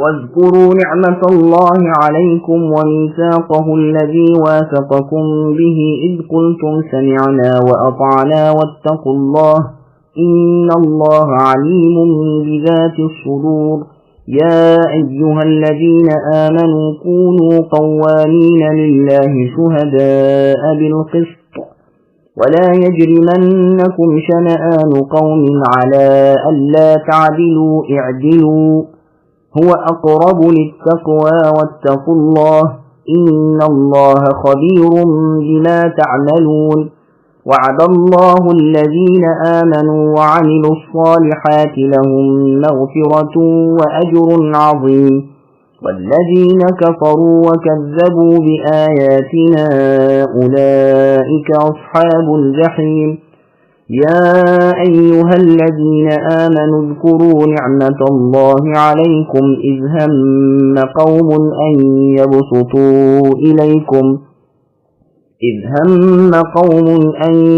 واذكروا نعمة الله عليكم وميثاقه الذي واثقكم به إذ قلتم سمعنا وأطعنا واتقوا الله إن الله عليم بذات الصدور يا أيها الذين آمنوا كونوا قوامين لله شهداء بالقسط ولا يجرمنكم شنآن قوم على ألا تعدلوا اعدلوا هو أقرب للتقوى واتقوا الله إن الله خبير بما تعملون وعد الله الذين آمنوا وعملوا الصالحات لهم مغفرة وأجر عظيم والذين كفروا وكذبوا بآياتنا أولئك أصحاب الجحيم يا أيها الذين آمنوا اذكروا نعمة الله عليكم إذ هم قوم أن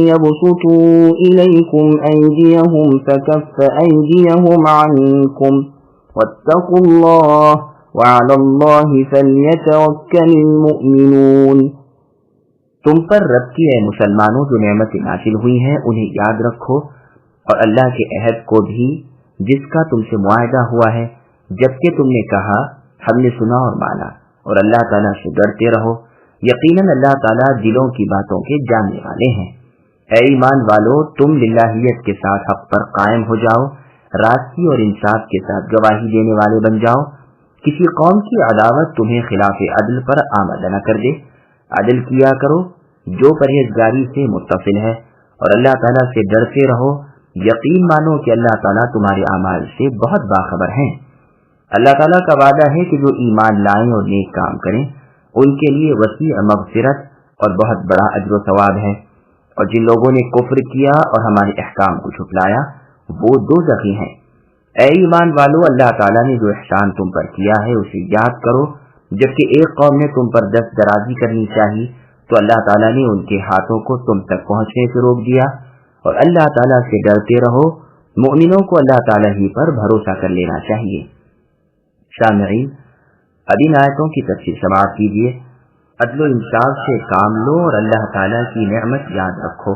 يبسطوا إليكم أيديهم فكف أيديهم عنكم واتقوا الله وعلى الله فليتوكل المؤمنون. تم پر رب کی اے مسلمانوں جو نعمتیں نازل ہوئی ہیں انہیں یاد رکھو اور اللہ کے عہد کو بھی جس کا تم سے معاہدہ ہوا ہے جبکہ تم نے کہا ہم نے سنا اور مانا اور اللہ تعالیٰ سے ڈرتے رہو یقیناً اللہ تعالیٰ دلوں کی باتوں کے جاننے والے ہیں. اے ایمان والو تم للہیت کے ساتھ حق پر قائم ہو جاؤ راستی اور انصاف کے ساتھ گواہی دینے والے بن جاؤ. کسی قوم کی عداوت تمہیں خلاف عدل پر آمادہ نہ کر دے. عدل کیا کرو جو پرہیزگاری سے متصل ہے اور اللہ تعالیٰ سے ڈرتے رہو. یقین مانو کہ اللہ تعالیٰ تمہارے اعمال سے بہت باخبر ہیں. اللہ تعالیٰ کا وعدہ ہے کہ جو ایمان لائیں اور نیک کام کریں ان کے لیے وسیع مغفرت اور بہت بڑا اجر و ثواب ہے. اور جن لوگوں نے کفر کیا اور ہمارے احکام کو جھٹلایا وہ دوزخی ہیں. اے ایمان والو اللہ تعالیٰ نے جو احسان تم پر کیا ہے اسے یاد کرو. جبکہ ایک قوم نے تم پر دست درازی کرنی چاہی تو اللہ تعالیٰ نے ان کے ہاتھوں کو تم تک پہنچنے سے روک دیا. اور اللہ تعالیٰ سے ڈرتے رہو. مومنوں کو اللہ تعالیٰ ہی پر بھروسہ کر لینا چاہیے. سامعین اب ان آیتوں کی تفصیل سماعت کیجیے. عدل و انصاف سے کام لو اور اللہ تعالیٰ کی نعمت یاد رکھو.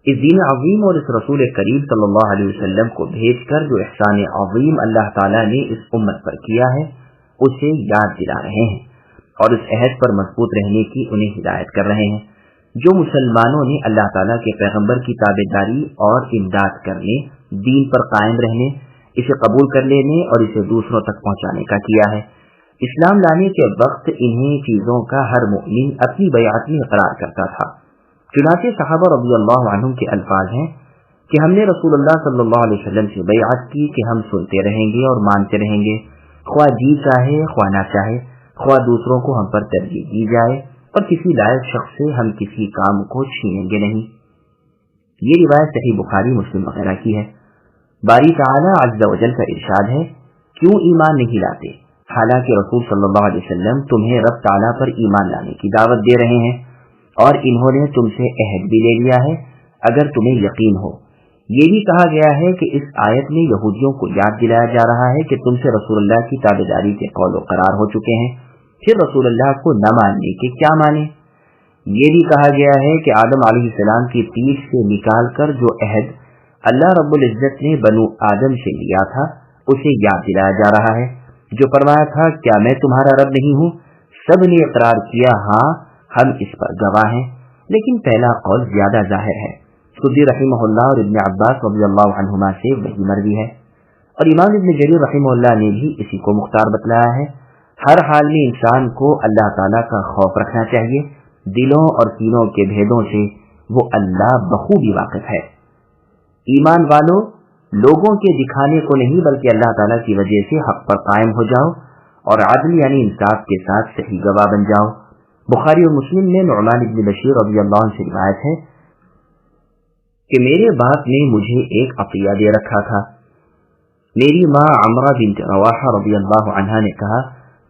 اس دین عظیم اور اس رسول کریم صلی اللہ علیہ وسلم کو بھیج کر جو احسان عظیم اللہ تعالیٰ نے اس امت پر کیا ہے اسے یاد دلا رہے ہیں اور اس عہد پر مضبوط رہنے کی انہیں ہدایت کر رہے ہیں. جو مسلمانوں نے اللہ تعالیٰ کے پیغمبر کی تابعداری اور امداد کرنے دین پر قائم رہنے اسے قبول کر لینے اور اسے دوسروں تک پہنچانے کا کیا ہے. اسلام لانے کے وقت انہیں چیزوں کا ہر مومن اپنی بیعت میں اقرار کرتا تھا. چنانچہ صحابہ رضی اللہ عنہم کے الفاظ ہیں کہ ہم نے رسول اللہ صلی اللہ علیہ وسلم سے بیعت کی کہ ہم سنتے رہیں گے اور مانتے رہیں گے خواہ جی چاہے خواہ نہ چاہے خواہ دوسروں کو ہم پر ترجیح دی جائے اور کسی لائق شخص سے ہم کسی کام کو چھینیں گے نہیں. یہ روایت صحیح بخاری مسلم وغیرہ کی ہے. باری تعالیٰ عز و جل کا ارشاد ہے کیوں ایمان نہیں لاتے حالانکہ رسول صلی اللہ علیہ وسلم تمہیں رب تعالیٰ پر ایمان لانے کی دعوت دے رہے ہیں اور انہوں نے تم سے عہد بھی لے لیا ہے اگر تمہیں یقین ہو. یہ بھی کہا گیا ہے کہ اس آیت میں یہودیوں کو یاد دلایا جا رہا ہے کہ تم سے رسول اللہ کی تابعداری کے قول و قرار ہو چکے ہیں پھر رسول اللہ کو نہ ماننے کے کیا مانے. یہ بھی کہا گیا ہے کہ آدم علیہ السلام کی پیٹھ سے نکال کر جو عہد اللہ رب العزت نے بنو آدم سے لیا تھا اسے یاد دلایا جا رہا ہے جو فرمایا تھا کیا میں تمہارا رب نہیں ہوں. سب نے اقرار کیا ہاں ہم اس پر گواہ ہیں لیکن پہلا قول زیادہ ظاہر ہے. سدی رحمہ اللہ اور ابن عباس رضی اللہ عنہما سے وہی مروی ہے اور امام ابن جریر رحمہ اللہ نے بھی اسی کو مختار بتلایا ہے. ہر حال میں انسان کو اللہ تعالیٰ کا خوف رکھنا چاہیے. دلوں اور سینوں کے بھیدوں سے وہ اللہ بخوبی واقف ہے. ایمان والو لوگوں کے دکھانے کو نہیں بلکہ اللہ تعالیٰ کی وجہ سے حق پر قائم ہو جاؤ اور عدل یعنی انصاف کے ساتھ صحیح گواہ بن جاؤ. بخاری اور مسلم میں نعمان بن بشیر رضی اللہ عنہ سے روایت ہے کہ میرے باپ نے مجھے ایک عطیہ دے رکھا تھا. میری ماں عمرہ بنت رواحہ رضی اللہ عنہا نے کہا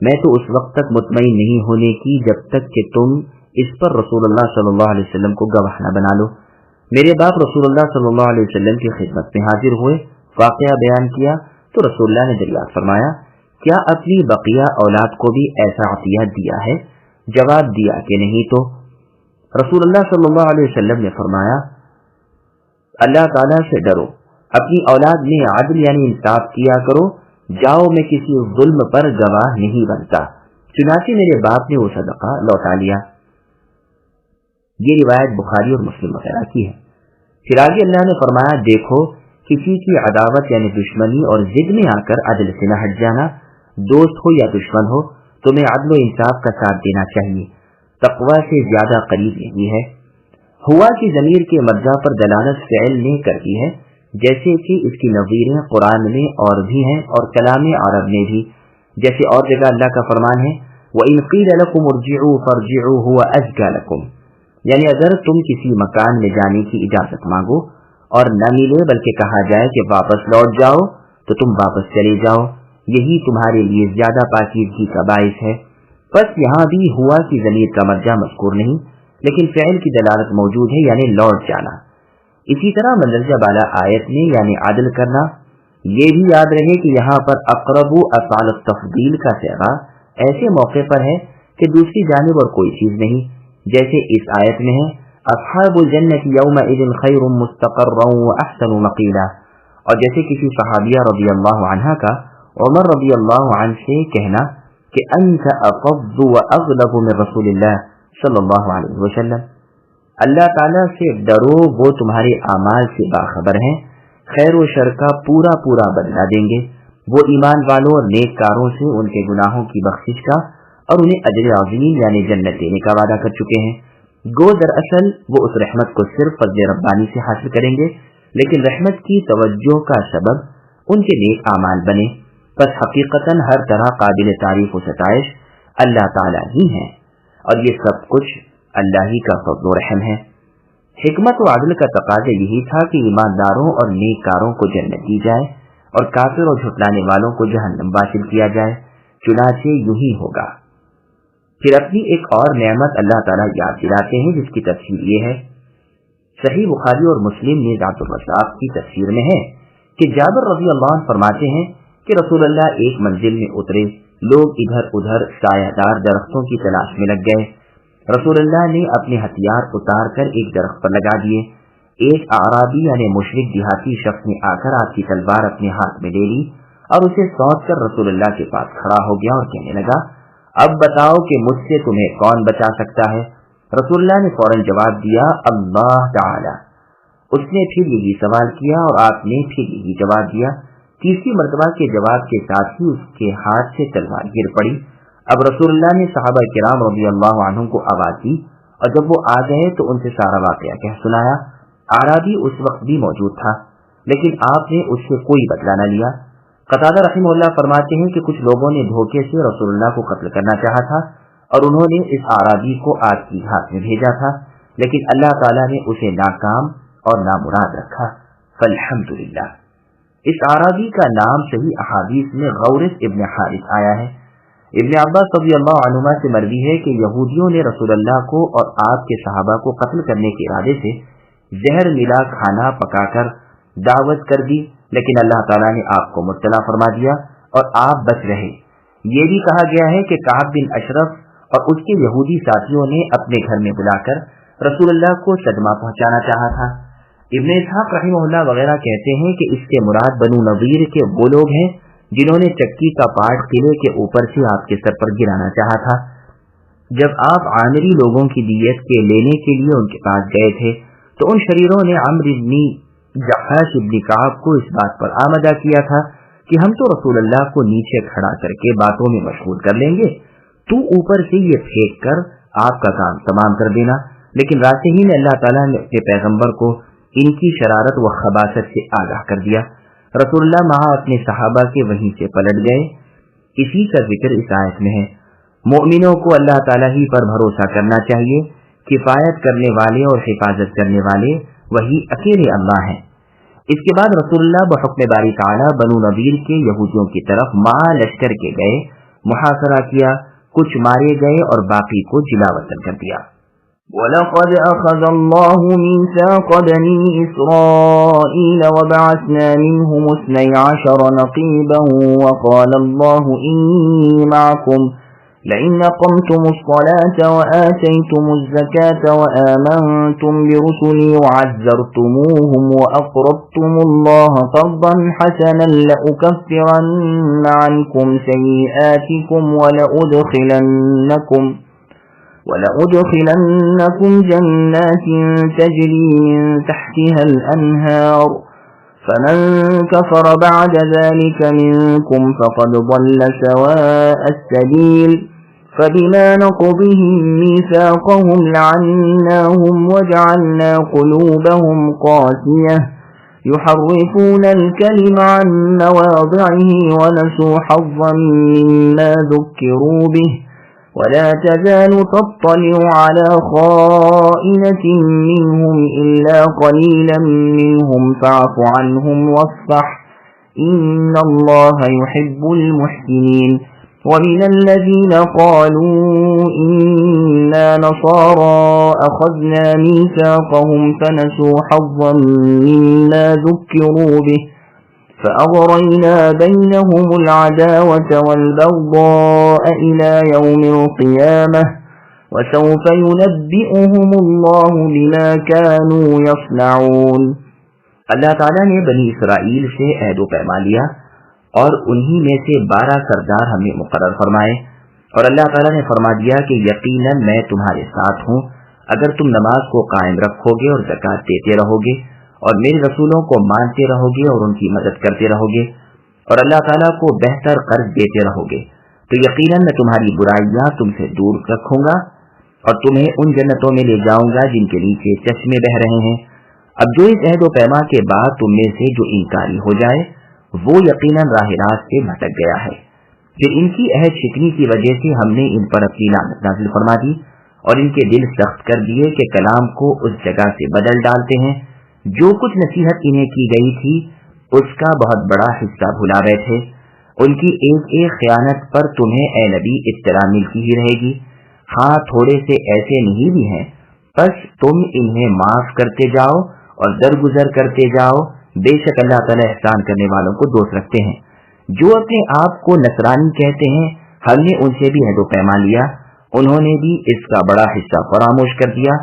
میں تو اس وقت تک مطمئن نہیں ہونے کی جب تک کہ تم اس پر رسول اللہ صلی اللہ علیہ وسلم کو گواہ نہ بنا لو. میرے باپ رسول اللہ صلی اللہ علیہ وسلم کی خدمت میں حاضر ہوئے, واقعہ بیان کیا تو رسول اللہ نے دریافت فرمایا کیا اپنی بقیہ اولاد کو بھی ایسا عطیہ دیا ہے؟ جواب دیا کہ نہیں تو رسول اللہ صلی اللہ علیہ وسلم نے فرمایا اللہ تعالیٰ سے ڈرو، اپنی اولاد میں عدل یعنی انصاف کیا کرو، جاؤ میں کسی ظلم پر گواہ نہیں بنتا، چنانچہ میرے باپ نے وہ صدقہ لوٹا لیا۔ یہ روایت بخاری اور مسلم وغیرہ کی ہے۔ پھر آگے اللہ نے فرمایا دیکھو کسی کی عداوت یعنی دشمنی اور ضد میں آ کر عدل سے نہ ہٹ جانا، دوست ہو یا دشمن ہو تمہیں عدل و انصاف کا ساتھ دینا چاہیے، تقوی سے زیادہ قریب یہی ہے۔ ہوا کی ضمیر کے مرجع پر دلالت فعل نے کرتی ہے، جیسے کہ اس کی نظیریں قرآن میں اور بھی ہیں اور کلام عرب میں بھی، جیسے اور جگہ اللہ کا فرمان ہے وَإِنْ قِيلَ لَكُمُ ارْجِعُوا فَارْجِعُوا هُوَ أَزْكَىٰ لَكُمْ، یعنی اگر تم کسی مکان میں جانے کی اجازت مانگو اور نہ ملے بلکہ کہا جائے کہ واپس لوٹ جاؤ تو تم واپس چلے جاؤ، یہی تمہارے لیے زیادہ پاکیزگی کا باعث ہے۔ بس یہاں بھی ہوا کی ضمیر کا مرجع مذکور نہیں لیکن فعل کی دلالت موجود ہے یعنی لوٹ جانا۔ اسی طرح مندرجہ بالا آیت میں یعنی عدل کرنا، یہ بھی یاد رہے کہ یہاں پر اقرب افعال التفضیل کا صیغہ ایسے موقع پر ہے کہ دوسری جانب اور کوئی چیز نہیں، جیسے اس آیت میں ہے اصحاب الجنت یومئذ خیر مستقرا واحسن مقیلا، اور جیسے کسی صحابیہ رضی اللہ عنہ کا عمر رضی اللہ عنہ سے کہنا کہ انت افض واغلب من رسول اللہ صلی اللہ علیہ وسلم، اللہ تعالیٰ سے ڈرو وہ تمہارے اعمال سے باخبر ہیں، خیر و شر کا پورا پورا بدلہ دیں گے، وہ ایمان والوں اور نیک کاروں سے ان کے گناہوں کی بخشش کا اور انہیں اجر عظیم یعنی جنت دینے کا وعدہ کر چکے ہیں۔ گو دراصل وہ اس رحمت کو صرف فضل ربانی سے حاصل کریں گے، لیکن رحمت کی توجہ کا سبب ان کے نیک اعمال بنے، بس حقیقتاً ہر طرح قابل تعریف و ستائش اللہ تعالیٰ ہی ہیں، اور یہ سب کچھ اللہ ہی کا فضل و رحم ہے۔ حکمت و عدل کا تقاضا یہی تھا کہ ایمانداروں اور نیک کاروں کو جنت دی جائے اور کافر اور جھٹلانے والوں کو جہنم واصل کیا جائے، چنانچہ یوں ہی ہوگا۔ پھر اپنی ایک اور نعمت اللہ تعالیٰ یاد دلاتے ہیں جس کی تفسیر یہ ہے، صحیح بخاری اور مسلم میں عبد الرزاق کی تفسیر میں ہے کہ جابر رضی اللہ عنہ فرماتے ہیں کہ رسول اللہ ایک منزل میں اترے، لوگ ادھر ادھر سایہ دار درختوں کی تلاش میں لگ گئے، رسول اللہ نے اپنے ہتھیار اتار کر ایک درخت پر لگا دیے، ایک اعرابی یعنی مشرک دیہاتی شخص نے آ کر آپ کی تلوار اپنے ہاتھ میں لے لی اور اسے سونپ کر رسول اللہ کے پاس کھڑا ہو گیا اور کہنے لگا اب بتاؤ کہ مجھ سے تمہیں کون بچا سکتا ہے؟ رسول اللہ نے فوراً جواب دیا اللہ تعالی۔ اس نے پھر یہی سوال کیا اور آپ نے پھر یہی جواب دیا، تیسری مرتبہ کے جواب کے ساتھ ہی اس کے ہاتھ سے تلوار گر پڑی۔ اب رسول اللہ نے صحابہ کرام رضی اللہ عنہم کو آواز دی اور جب وہ آ گئے تو ان سے سارا واقعہ کہہ سنایا۔ اعرابی اس وقت بھی موجود تھا لیکن آپ نے اس سے کوئی بدلہ نہ لیا۔ قتادہ رحمہ اللہ فرماتے ہیں کہ کچھ لوگوں نے دھوکے سے رسول اللہ کو قتل کرنا چاہا تھا اور انہوں نے اس اعرابی کو آگ کی گھاٹ میں بھیجا تھا، لیکن اللہ تعالیٰ نے اسے ناکام اور نامراد رکھا، فالحمدللہ۔ اس اعرابی کا نام صحیح احادیث میں غورث ابن حارث آیا ہے۔ ابن عباس رضی اللہ عنہما سے مروی ہے کہ یہودیوں نے رسول اللہ کو اور آپ کے صحابہ کو قتل کرنے کے ارادے سے زہر ملا کھانا پکا کر دعوت کر دی، لیکن اللہ تعالیٰ نے آپ کو مبتلا فرما دیا اور آپ بچ رہے۔ یہ بھی کہا گیا ہے کہ کعب بن اشرف اور اس کے یہودی ساتھیوں نے اپنے گھر میں بلا کر رسول اللہ کو صدمہ پہنچانا چاہا تھا۔ ابن اسحاق رحمہ اللہ وغیرہ کہتے ہیں کہ اس سے مراد بنو نضیر کے وہ لوگ ہیں جنہوں نے چکی کا پاٹ قلعے کے اوپر سے آپ کے سر پر گرانا چاہا تھا۔ جب آپ عامری لوگوں کی دیت کے لینے کے لیے ان کے پاس گئے تھے تو ان شریروں نے عمرو بن جحاش ابن کعب کو اس بات پر آمادہ کیا تھا کہ ہم تو رسول اللہ کو نیچے کھڑا کر کے باتوں میں مشغول کر لیں گے، تو اوپر سے یہ پھینک کر آپ کا کام تمام کر دینا۔ لیکن راستے ہی میں اللہ تعالیٰ نے اپنے پیغمبر کو ان کی شرارت و خباثت سے آگاہ کر دیا۔ رسول اللہ وہاں اپنے صحابہ کے وہیں سے پلٹ گئے۔ اسی کا ذکر اس آیت میں ہے۔ مومنوں کو اللہ تعالیٰ ہی پر بھروسہ کرنا چاہیے، کفایت کرنے والے اور حفاظت کرنے والے وہی اکیلے اللہ ہیں۔ اس کے بعد رسول اللہ بحکم باری تعالیٰ بنو نضیر کے یہودیوں کی طرف مع لشکر کے گئے، محاصرہ کیا، کچھ مارے گئے اور باقی کو جلا وطن کر دیا۔ وَلَقَدْ أَخَذَ اللَّهُ مِيثَاقَ بَنِي إِسْرَائِيلَ وَبَعَثْنَا مِنْهُمُ 12 نَقِيبًا وَقَالَ اللَّهُ إِنِّي مَعَكُمْ لَئِنْ أَقَمْتُمُ الصَّلَاةَ وَآتَيْتُمُ الزَّكَاةَ وَآمَنْتُمْ بِرُسُلِي وَعَزَّرْتُمُوهُمْ وَأَقْرَضْتُمُ اللَّهَ قَرْضًا حَسَنًا لَأُكَفِّرَنَّ عَنْكُمْ سَيِّئَاتِكُمْ وَلَأُدْخِلَنَّكُمْ جَنَّاتٍ تَجْرِي مِنْ تَحْتِهَا الْأَنْهَارُ فَمَنْ كَفَرَ بَعْدَ ذَلِكَ مِنْكُمْ فَقَدْ ضَلَّ سَوَاءَ السَّبِيلِ فَبِمَا نَقْضِهِمْ مِيثَاقَهُمْ لَعَنَّاهُمْ وَجَعَلْنَا قُلُوبَهُمْ قَاسِيَةً يُحَرِّفُونَ الْكَلِمَ عَنْ مَوَاضِعِهِ وَنَسُوا حَظًّا مِّمَّا ذُكِّرُوا بِهِ ولا تزال تطلع على خائنة منهم إلا قليلا منهم فاعف عنهم واصفح إن الله يحب المحسنين ومن الذين قالوا إنا نصارى أخذنا ميثاقهم فنسوا حظا مما ذكروا به فأغرينا بينهم العداوة والبغضاء إلى يوم القيامة وسوف ينبئهم الله بما كانوا يصنعون. اللہ تعالیٰ نے بنی اسرائیل سے عہد و پیمان لیا اور انہی میں سے 12 سردار ہم نے مقرر فرمائے، اور اللہ تعالیٰ نے فرما دیا کہ یقیناً میں تمہارے ساتھ ہوں اگر تم نماز کو قائم رکھو گے اور زکوٰۃ دیتے رہو گے اور میرے رسولوں کو مانتے رہو گے اور ان کی مدد کرتے رہو گے اور اللہ تعالیٰ کو بہتر قرض دیتے رہو گے تو یقیناً میں تمہاری برائیاں تم سے دور رکھوں گا اور تمہیں ان جنتوں میں لے جاؤں گا جن کے نیچے چشمے بہ رہے ہیں۔ اب جو اس عہد و پیما کے بعد تم میں سے جو انکاری ہو جائے وہ یقیناً راہ راست سے بھٹک گیا ہے۔ پھر ان کی عہد شکنی کی وجہ سے ہم نے ان پر اپنی لعنت نازل فرما دی اور ان کے دل سخت کر دیے کہ کلام کو اس جگہ سے بدل ڈالتے ہیں جو کچھ نصیحت انہیں کی گئی تھی اس کا بہت بڑا حصہ بھلا بیٹھے۔ ان کی ایک ایک خیانت پر تمہیں اے نبی اطلاع ملتی ہی رہے گی، ہاں تھوڑے سے ایسے نہیں بھی ہیں، بس تم انہیں معاف کرتے جاؤ اور درگزر کرتے جاؤ، بے شک اللہ تعالیٰ احسان کرنے والوں کو دوست رکھتے ہیں۔ جو اپنے آپ کو نصرانی کہتے ہیں ہم نے ان سے بھی عہد و پیمان لیا، انہوں نے بھی اس کا بڑا حصہ فراموش کر دیا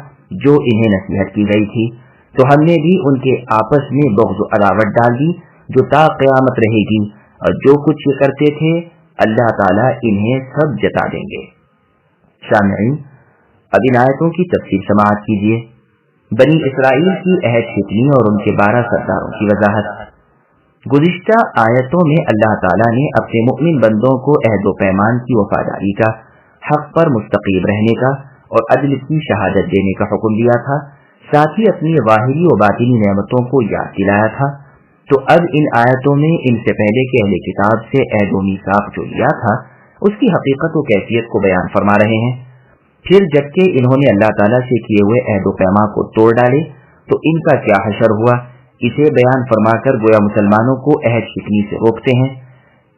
جو انہیں نصیحت کی گئی تھی، تو ہم نے بھی ان کے آپس میں بغض و عداوت ڈال دی جو تا قیامت رہے گی، اور جو کچھ یہ کرتے تھے اللہ تعالیٰ انہیں سب جتا دیں گے۔ سامعین، اب ان آیتوں کی تفصیل سماعت کیجیے۔ بنی اسرائیل کی عہد شکنی اور ان کے 12 سرداروں کی وضاحت۔ گزشتہ آیتوں میں اللہ تعالیٰ نے اپنے مؤمن بندوں کو عہد و پیمان کی وفاداری کا، حق پر مستقیم رہنے کا اور عدل کی شہادت دینے کا حکم دیا تھا، ساتھ ہی اپنی ظاہری و باطنی نعمتوں کو یاد دلایا تھا۔ تو اب ان آیتوں میں ان سے پہلے کے اہل کتاب سے عہد و میثاق جو لیا تھا اس کی حقیقت و کیفیت کو بیان فرما رہے ہیں۔ پھر جبکہ انہوں نے اللہ تعالیٰ سے کیے ہوئے عہد و پیما کو توڑ ڈالے تو ان کا کیا حشر ہوا، اسے بیان فرما کر گویا مسلمانوں کو عہد شکنی سے روکتے ہیں۔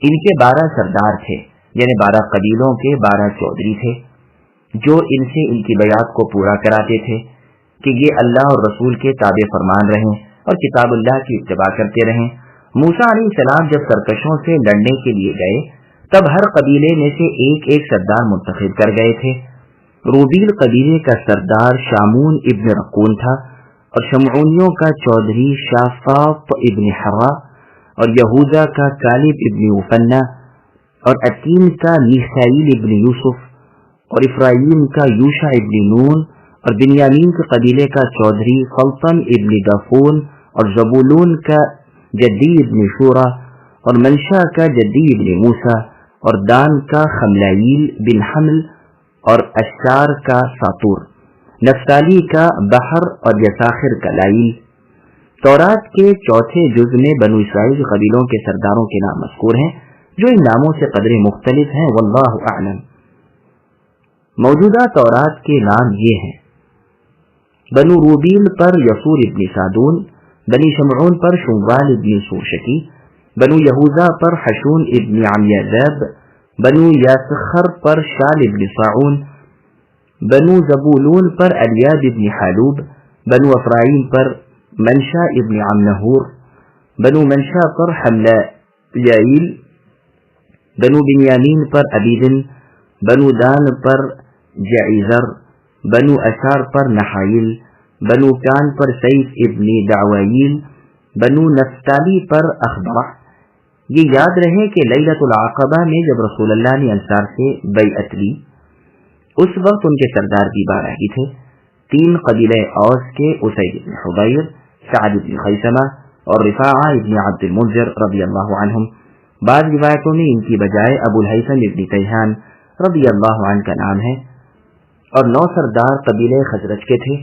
ان کے 12 سردار تھے، یعنی 12 قبیلوں کے 12 چودھری تھے جو ان سے ان کی بیعت کو پورا کراتے تھے کہ یہ اللہ اور رسول کے تابع فرمان رہیں اور کتاب اللہ کی اتباع کرتے رہیں۔ موسیٰ علیہ السلام جب سرکشوں سے لڑنے کے لیے گئے تب ہر قبیلے میں سے ایک ایک سردار منتخب کر گئے تھے۔ روبیل قبیلے کا سردار شامون ابن رقون تھا اور شمعونیوں کا چودھری شافاف ابن حرا اور یہوذا کا کالب ابن وفنا اور عتیم کا میخائیل ابن یوسف اور افرائیم کا یوشع ابن نون اور بنیامین کے قبیلے کا چودھری خلطم ابن دفون اور زبولون کا جدی ابن شورا اور منشا کا جدی ابن موسیٰ اور دان کا خملائیل بن حمل اور اشار کا ساتور، نفتالی کا بحر اور یساخر کا لائل۔ تورات کے چوتھے جز میں بنو اسرائیل قبیلوں کے سرداروں کے نام مذکور ہیں جو ان ناموں سے قدرے مختلف ہیں، واللہ اعلم۔ موجودہ تورات کے نام یہ ہیں: بنو روبیل پر یسور ابن سادون، بنی شمعون پر شموال ابن سوشکی، بنو یہوذا پر حشون ابن عمیذاب، بنو یاسخر پر شال ابن صاعون، بنو زبولون پر الیاد ابن حالوب، بنو افرائیم پر منشا ابن عمنہور، بنو منشا پر حملہ یائیل، بنو بنیامین پر ابیدن، بنو دان پر جعیزر، بنو اشار پر نحائل، بنو کان پر سیف ابن دعوائیل، بنو نفتالی پر اخبرہ۔ یہ یاد رہے کہ لیلۃ العقبہ میں جب رسول اللہ نے انصار سے بیعت لی اس وقت ان کے سردار بھی 12 ہی تھے، 3 قبیلہ اوس کے اسید بن حضیر، سعد بن خیثمہ اور رفاعہ ابن عبد المنذر رضی اللہ عنہم۔ بعض روایتوں میں ان کی بجائے ابو الہیثم ابن تیہان رضی اللہ عنہ کا نام ہے، اور 9 سردار قبیلہ خزرج کے تھے،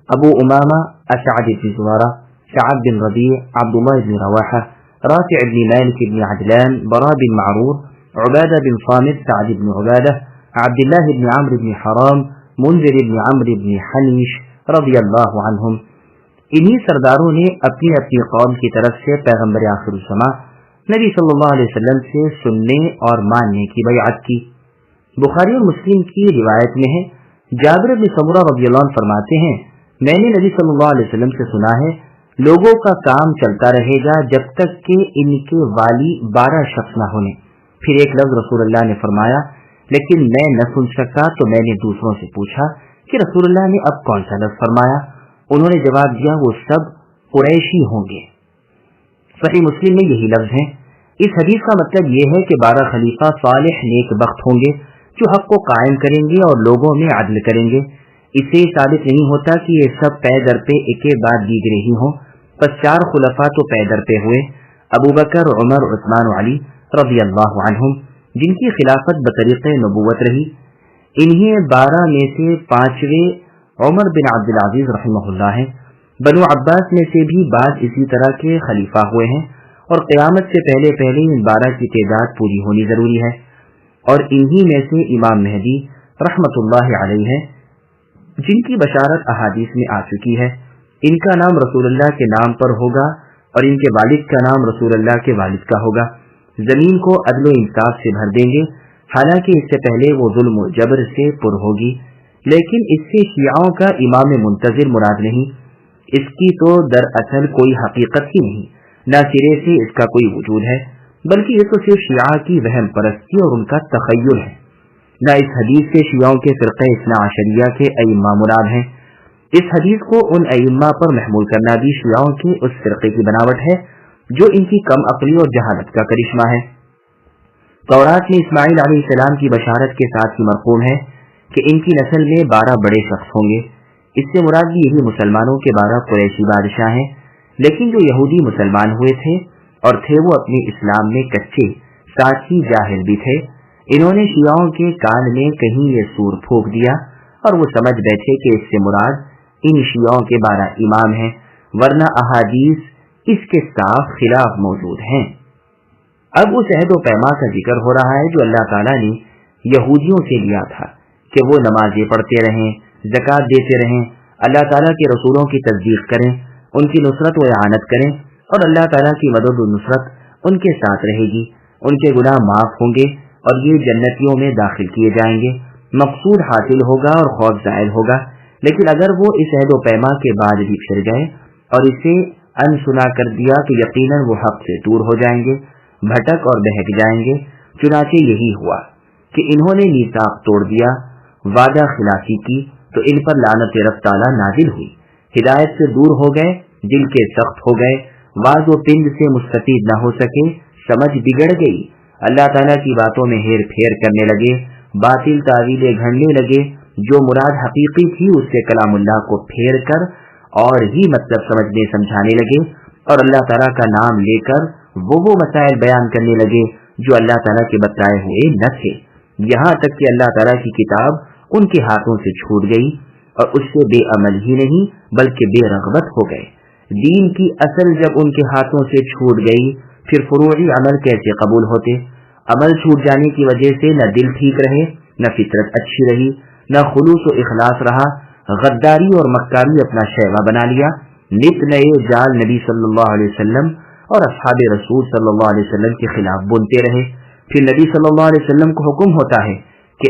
ابو امامہ، اسعد بن زرارہ، سعد بن ربیع، عبداللہ بن رواحہ، رافع بن مالک بن عدلان، برا بن معرور، عبادہ بن صامت، سعد بن عبادہ، عبداللہ بن عمرو بن حرام، منذر بن عمرو بن حنیش رضی اللہ عنہم۔ انہی سرداروں نے اپنی اپنی قوم کی طرف سے پیغمبر آخر الزماں نبی صلی اللہ علیہ وسلم سے سننے اور ماننے کی بیعت کی۔ بخاری اور مسلم کی روایت میں ہے، جابر بن سمرہ رضی اللہ عنہ فرماتے ہیں، میں نے نبی صلی اللہ علیہ وسلم سے سنا ہے، لوگوں کا کام چلتا رہے گا جب تک کہ ان کے والی 12 شخص نہ ہونے۔ پھر ایک لفظ رسول اللہ نے فرمایا، لیکن میں نہ سن سکا تو میں نے دوسروں سے پوچھا کہ رسول اللہ نے اب کون سا لفظ فرمایا؟ انہوں نے جواب دیا، وہ سب قریشی ہوں گے۔ صحیح مسلم میں یہی لفظ ہیں۔ اس حدیث کا مطلب یہ ہے کہ 12 خلیفہ صالح نیک بخت ہوں گے جو حق کو قائم کریں گے اور لوگوں میں عدل کریں گے۔ اس سے ثابت نہیں ہوتا کہ یہ سب پے در پہ ایک بعد دیگرے ہی ہوں، پس 4 خلفاء تو پے در پہ ہوئے، ابو بکر، عمر، عثمان و علی رضی اللہ عنہم، جن کی خلافت بطریق نبوت رہی۔ انہیں 12 میں سے 5ویں عمر بن عبد العزیز رحمہ اللہ ہیں۔ بنو عباس میں سے بھی بعض اسی طرح کے خلیفہ ہوئے ہیں، اور قیامت سے پہلے پہلے ان 12 کی تعداد پوری ہونی ضروری ہے، اور انہی میں سے امام مہدی رحمۃ اللہ علیہ ہے، جن کی بشارت احادیث میں آ چکی ہے۔ ان کا نام رسول اللہ کے نام پر ہوگا اور ان کے والد کا نام رسول اللہ کے والد کا ہوگا۔ زمین کو عدل و انصاف سے بھر دیں گے، حالانکہ اس سے پہلے وہ ظلم و جبر سے پر ہوگی، لیکن اس سے شیعوں کا امام منتظر مراد نہیں، اس کی تو دراصل کوئی حقیقت ہی نہیں، نہ سرے سے اس کا کوئی وجود ہے، بلکہ یہ تو صرف شیعہ کی وہم پرستی اور ان کا تخیل ہے۔ نہ اس حدیث سے شیعوں کے فرقہ اثنا عشریہ کے ائمہ مراد ہیں۔ اس حدیث کو ان ائمہ پر محمول کرنا بھی شیعوں کے اس فرقے کی بناوٹ ہے جو ان کی کم عقلی اور جہالت کا کرشمہ ہے۔ تورات میں اسماعیل علیہ السلام کی بشارت کے ساتھ ہی مرقوم ہے کہ ان کی نسل میں 12 بڑے شخص ہوں گے۔ اس سے مراد بھی یہی مسلمانوں کے 12 قریشی بادشاہ ہیں، لیکن جو یہودی مسلمان ہوئے تھے اور تھے وہ اپنے اسلام میں کچے، ساتھ ہی جاہل بھی تھے، انہوں نے شیعوں کے کان میں کہیں یہ سور پھونک دیا اور وہ سمجھ بیٹھے کہ اس سے مراد ان شیعوں کے 12 امام ہیں، ورنہ احادیث اس کے صاف خلاف موجود ہیں۔ اب اس عہد و پیما کا ذکر ہو رہا ہے جو اللہ تعالیٰ نے یہودیوں سے لیا تھا کہ وہ نمازیں پڑھتے رہیں، زکوٰۃ دیتے رہیں، اللہ تعالیٰ کے رسولوں کی تصدیق کریں، ان کی نصرت و اعانت کریں، اور اللہ تعالیٰ کی مدد و نصرت ان کے ساتھ رہے گی، ان کے گناہ معاف ہوں گے اور یہ جنتیوں میں داخل کیے جائیں گے، مقصود حاصل ہوگا اور خوف زائل ہوگا۔ لیکن اگر وہ اس عہد و پیما کے بعد بھی پھر گئے اور اسے انسنا کر دیا تو یقیناً وہ حق سے دور ہو جائیں گے، بھٹک اور بہک جائیں گے۔ چنانچہ یہی ہوا کہ انہوں نے میثاق توڑ دیا، وعدہ خلافی کی، تو ان پر لعنت رب تعالیٰ نازل ہوئی، ہدایت سے دور ہو گئے، دل کے سخت ہو گئے، واز و پند سے مستفید نہ ہو سکے، سمجھ بگڑ گئی، اللہ تعالیٰ کی باتوں میں ہیر پھیر کرنے لگے، باطل تعویلیں گھڑنے لگے، جو مراد حقیقی تھی اس سے کلام اللہ کو پھیر کر اور ہی مطلب سمجھنے سمجھانے لگے، اور اللہ تعالیٰ کا نام لے کر وہ مسائل بیان کرنے لگے جو اللہ تعالیٰ کے بتائے ہوئے نہ تھے، یہاں تک کہ اللہ تعالیٰ کی کتاب ان کے ہاتھوں سے چھوٹ گئی اور اس سے بے عمل ہی نہیں بلکہ بے رغبت ہو گئے۔ دین کی اصل جب ان کے ہاتھوں سے چھوٹ گئی پھر فروعی عمل کیسے قبول ہوتے؟ عمل چھوٹ جانے کی وجہ سے نہ دل ٹھیک رہے، نہ فطرت اچھی رہی، نہ خلوص و اخلاص رہا، غداری اور مکاری اپنا شیوا بنا لیا، نت نئے جال نبی صلی اللہ علیہ وسلم اور اصحاب رسول صلی اللہ علیہ وسلم کے خلاف بنتے رہے۔ پھر نبی صلی اللہ علیہ وسلم کو حکم ہوتا ہے کہ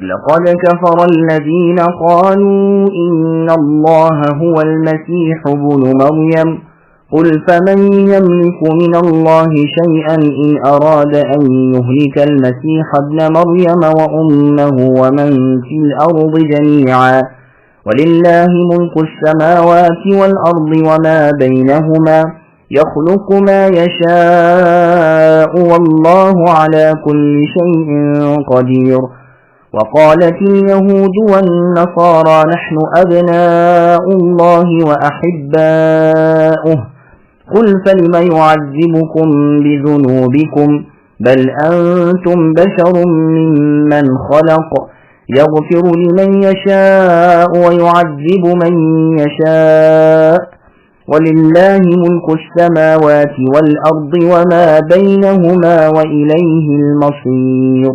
لقد كفر الذين قالوا إن الله هو المسيح ابن مريم قل فمن يملك من الله شيئا إن أراد أن يهلك المسيح ابن مريم وأمه ومن في الأرض جميعا ولله ملك السماوات والأرض وما بينهما يخلق ما يشاء والله على كل شيء قدير وقالت اليهود والنصارى نحن أبناء الله وأحباؤه قل فلم يعذبكم بذنوبكم بل أنتم بشر ممن خلق يغفر لمن يشاء ويعذب من يشاء ولله ملك السماوات والأرض وما بينهما وإليه المصير।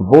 وہ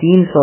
300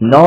9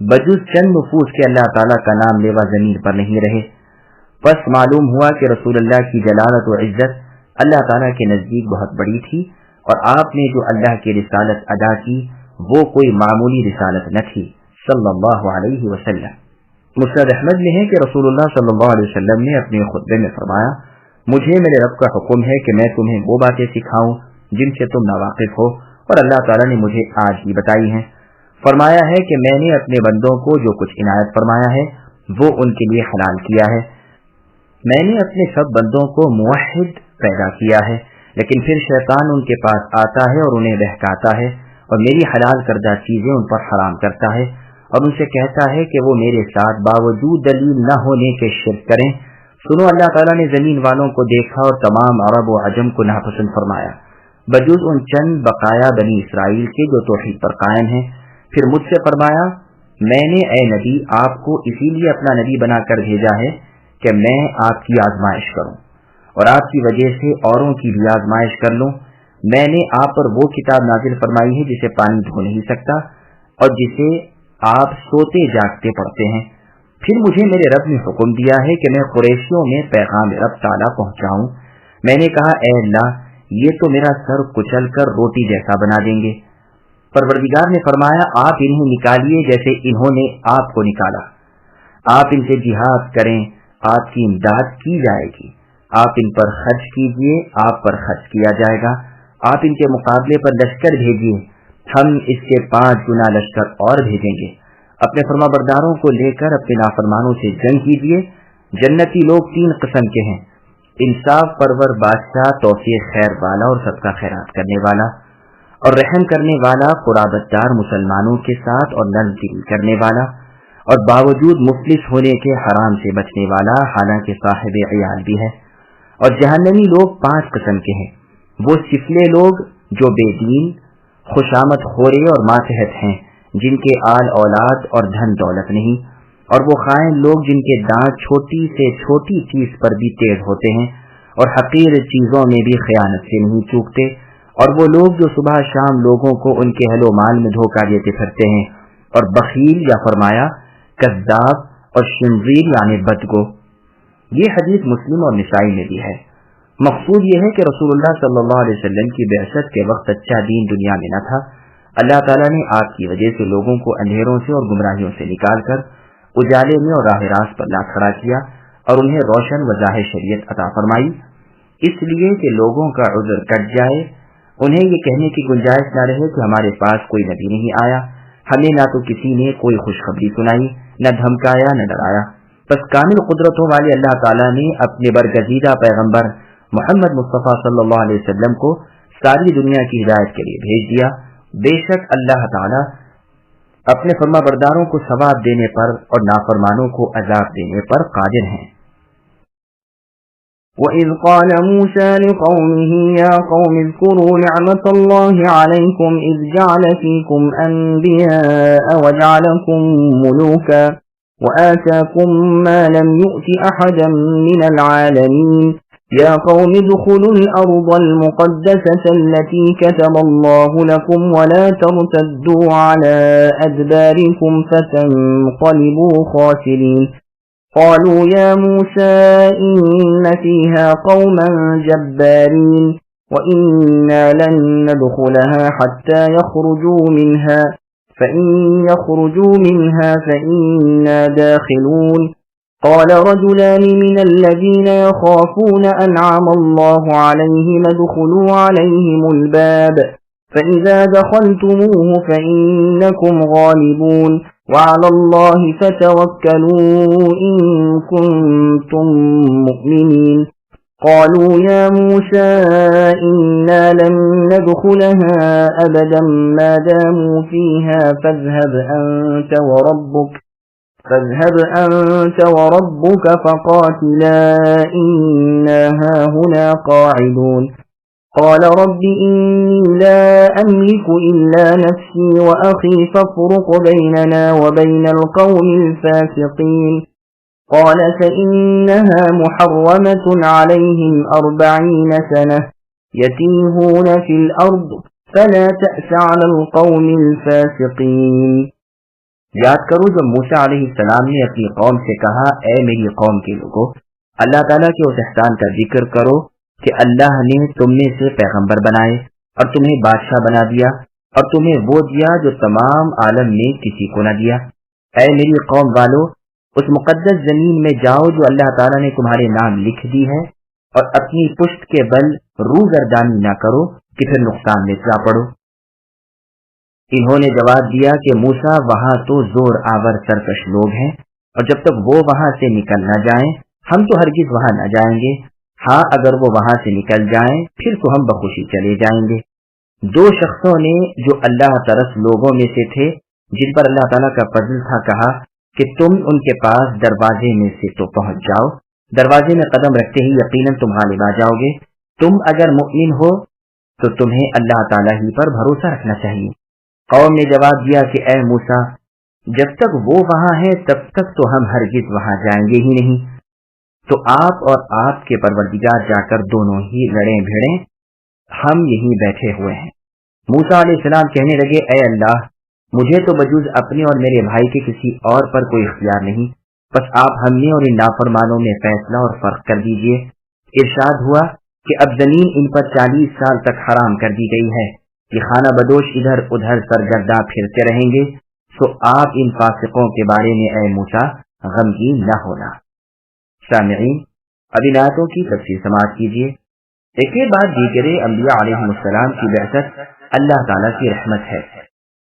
بجز چند نفوس کے اللہ تعالیٰ کا نام لیوا زمین پر نہیں رہے۔ پس معلوم ہوا کہ رسول اللہ کی جلالت و عزت اللہ تعالیٰ کے نزدیک بہت بڑی تھی، اور آپ نے جو اللہ کی رسالت ادا کی وہ کوئی معمولی رسالت نہ تھی صلی اللہ علیہ وسلم۔ مسند احمد میں ہے کہ رسول اللہ صلی اللہ علیہ وسلم نے اپنے خطبے میں فرمایا، مجھے میرے رب کا حکم ہے کہ میں تمہیں وہ باتیں سکھاؤں جن سے تم ناواقف ہو اور اللہ تعالیٰ نے مجھے آج ہی بتائی ہیں۔ فرمایا ہے کہ میں نے اپنے بندوں کو جو کچھ عنایت فرمایا ہے وہ ان کے لیے حلال کیا ہے۔ میں نے اپنے سب بندوں کو موحد پیدا کیا ہے، لیکن پھر شیطان ان کے پاس آتا ہے اور انہیں بہکاتا ہے اور میری حلال کردہ چیزیں ان پر حرام کرتا ہے، اور ان سے کہتا ہے کہ وہ میرے ساتھ باوجود دلیل نہ ہونے کے شرک کریں۔ سنو، اللہ تعالیٰ نے زمین والوں کو دیکھا اور تمام عرب و عجم کو ناپسند فرمایا بجز ان چند بقایا بنی اسرائیل کے جو توحید پر قائم ہیں۔ پھر مجھ سے فرمایا، میں نے اے نبی آپ کو اسی لیے اپنا نبی بنا کر بھیجا ہے کہ میں آپ کی آزمائش کروں اور آپ کی وجہ سے اوروں کی بھی آزمائش کر لوں۔ میں نے آپ پر وہ کتاب نازل فرمائی ہے جسے پانی دھو نہیں سکتا اور جسے آپ سوتے جاگتے پڑھتے ہیں۔ پھر مجھے میرے رب نے حکم دیا ہے کہ میں قریشیوں میں پیغام رب تعالیٰ پہنچاؤں۔ میں نے کہا، اے اللہ، یہ تو میرا سر کچل کر روٹی جیسا بنا دیں گے۔ پروردگار نے فرمایا، آپ انہیں نکالیے جیسے انہوں نے آپ کو نکالا۔ آپ ان سے جہاد کریں، آپ کی امداد کی جائے گی۔ آپ ان پر خرچ کیجیے، آپ پر خرچ کیا جائے گا۔ آپ ان کے مقابلے پر لشکر بھیجیے، ہم اس کے 5 گنا لشکر اور بھیجیں گے۔ اپنے فرما برداروں کو لے کر اپنے نافرمانوں سے جنگ کیجیے۔ جنتی لوگ 3 قسم کے ہیں: انصاف پرور بادشاہ، توفیق خیر والا اور صدقہ خیرات کرنے والا، اور رحم کرنے والا، قرابت دار مسلمانوں کے ساتھ اور نرم دلی کرنے والا، اور باوجود مفلس ہونے کے حرام سے بچنے والا، حالانکہ صاحب عیال بھی ہے۔ اور جہنمی لوگ 5 قسم کے ہیں: وہ سفلے لوگ جو بے دین، خوشامد خورے اور ماتحت ہیں، جن کے آل اولاد اور دھن دولت نہیں، اور وہ خائن لوگ جن کے دانت چھوٹی سے چھوٹی چیز پر بھی تیز ہوتے ہیں اور حقیر چیزوں میں بھی خیانت سے نہیں چوکتے، اور وہ لوگ جو صبح شام لوگوں کو ان کے اہل و مال میں دھوکہ دیتے پھرتے ہیں، اور بخیل یا فرمایا کذاب اور شنویر یعنی بدگو۔ یہ حدیث مسلم اور نسائی میں بھی ہے۔ مقصود یہ ہے کہ رسول اللہ صلی اللہ علیہ وسلم کی بعثت کے وقت اچھا دین دنیا میں نہ تھا۔ اللہ تعالیٰ نے آپ کی وجہ سے لوگوں کو اندھیروں سے اور گمراہیوں سے نکال کر اجالے میں اور راہ راست پر لا کھڑا کیا اور انہیں روشن و ظاہر شریعت عطا فرمائی، اس لیے کہ لوگوں کا عذر کٹ جائے، انہیں یہ کہنے کی گنجائش نہ رہے کہ ہمارے پاس کوئی نبی نہیں آیا، ہمیں نہ تو کسی نے کوئی خوشخبری سنائی، نہ دھمکایا، نہ ڈرایا۔ بس کامل قدرتوں والے اللہ تعالیٰ نے اپنے برگزیدہ پیغمبر محمد مصطفیٰ صلی اللہ علیہ وسلم کو ساری دنیا کی ہدایت کے لیے بھیج دیا۔ بے شک اللہ تعالیٰ اپنے فرما برداروں کو ثواب دینے پر اور نافرمانوں کو عذاب دینے پر قادر ہیں۔ وَإِذْ قَالَ مُوسَى لِقَوْمِهِ يَا قَوْمِ اذْكُرُوا نِعْمَةَ اللَّهِ عَلَيْكُمْ إِذْ جَعَلَ فِيكُمْ أَنْبِيَاءَ وَجَعَلَكُمْ مُلُوكًا وَآتَاكُمْ مَا لَمْ يُؤْتِ أَحَدًا مِنَ الْعَالَمِينَ يَا قَوْمِ ادْخُلُوا الْأَرْضَ الْمُقَدَّسَةَ الَّتِي كَتَبَ اللَّهُ لَكُمْ وَلَا تَرْتَدُّوا عَلَى أَدْبَارِكُمْ فَتَنقَلِبُوا خَاسِرِينَ قالوا يا موسى إن فيها قوما جبارين وإنا لن ندخلها حتى يخرجوا منها فإن يخرجوا منها فإنا داخلون قال رجلان من الذين يخافون أنعم الله عليهم ادخلوا عليهم الباب فإذا دخلتموه فإنكم غالبون وعلى الله فتوكلوا إن كنتم مؤمنين قالوا يا موسى إنا لن ندخلها أبدا ما داموا فيها فاذهب أنت وربك فقاتلا إنا هاهنا قاعدون قال رب إني لا أملك إلا نفسي وأخي فافرق بيننا وبين القوم الفاسقين قال فإنها محرمة عليهم 40 سنة يتيهون في الأرض فلا تأس على القوم الفاسقين۔ یاد کرو جب موسیٰ علیہ السلام نے اپنی قوم سے کہا اے میری قوم کے لوگوں، اللہ تعالیٰ کے اس احسان کا ذکر کرو کہ اللہ نے تم میں سے پیغمبر بنائے اور تمہیں بادشاہ بنا دیا اور تمہیں وہ دیا جو تمام عالم میں کسی کو نہ دیا۔ اے میری قوم والو، اس مقدس زمین میں جاؤ جو اللہ تعالیٰ نے تمہارے نام لکھ دی ہے، اور اپنی پشت کے بل روگردانی نہ کرو کہ پھر نقصان میں جا پڑو۔ انہوں نے جواب دیا کہ موسیٰ وہاں تو زور آور سرکش لوگ ہیں، اور جب تک وہ وہاں سے نکل نہ جائیں ہم تو ہرگز وہاں نہ جائیں گے۔ ہاں اگر وہ وہاں سے نکل جائیں پھر تو ہم بخوشی چلے جائیں گے۔ دو شخصوں نے جو اللہ ترس لوگوں میں سے تھے، جن پر اللہ تعالیٰ کا فضل تھا، کہا کہ تم ان کے پاس دروازے میں سے تو پہنچ جاؤ، دروازے میں قدم رکھتے ہی یقیناً تم غالب آ جاؤ گے۔ تم اگر مؤمن ہو تو تمہیں اللہ تعالیٰ ہی پر بھروسہ رکھنا چاہیے۔ قوم نے جواب دیا کہ اے موسیٰ، جب تک وہ وہاں ہے تب تک تو ہم ہرگز وہاں جائیں گے ہی نہیں، تو آپ اور آپ کے پروردگار جا کر دونوں ہی لڑیں بھیڑیں، ہم یہیں بیٹھے ہوئے ہیں۔ موسیٰ علیہ السلام کہنے لگے اے اللہ، مجھے تو بجوز اپنے اور میرے بھائی کے کسی اور پر کوئی اختیار نہیں، بس آپ ہم نے اور ان نافرمانوں میں فیصلہ اور فرق کر دیجئے۔ ارشاد ہوا کہ اب زمین ان پر 40 سال تک حرام کر دی گئی ہے، یہ خانہ بدوش ادھر ادھر سرگرداں پھرتے رہیں گے، سو آپ ان فاسقوں کے بارے میں اے موسیٰ غمگین نہ ہونا۔ سامعین، اب ان آیتوں کی تفصیل سماعت کیجیے۔ ایک کے بعد دیگر انبیاء علیہ السلام کی بعثت اللہ تعالیٰ کی رحمت ہے۔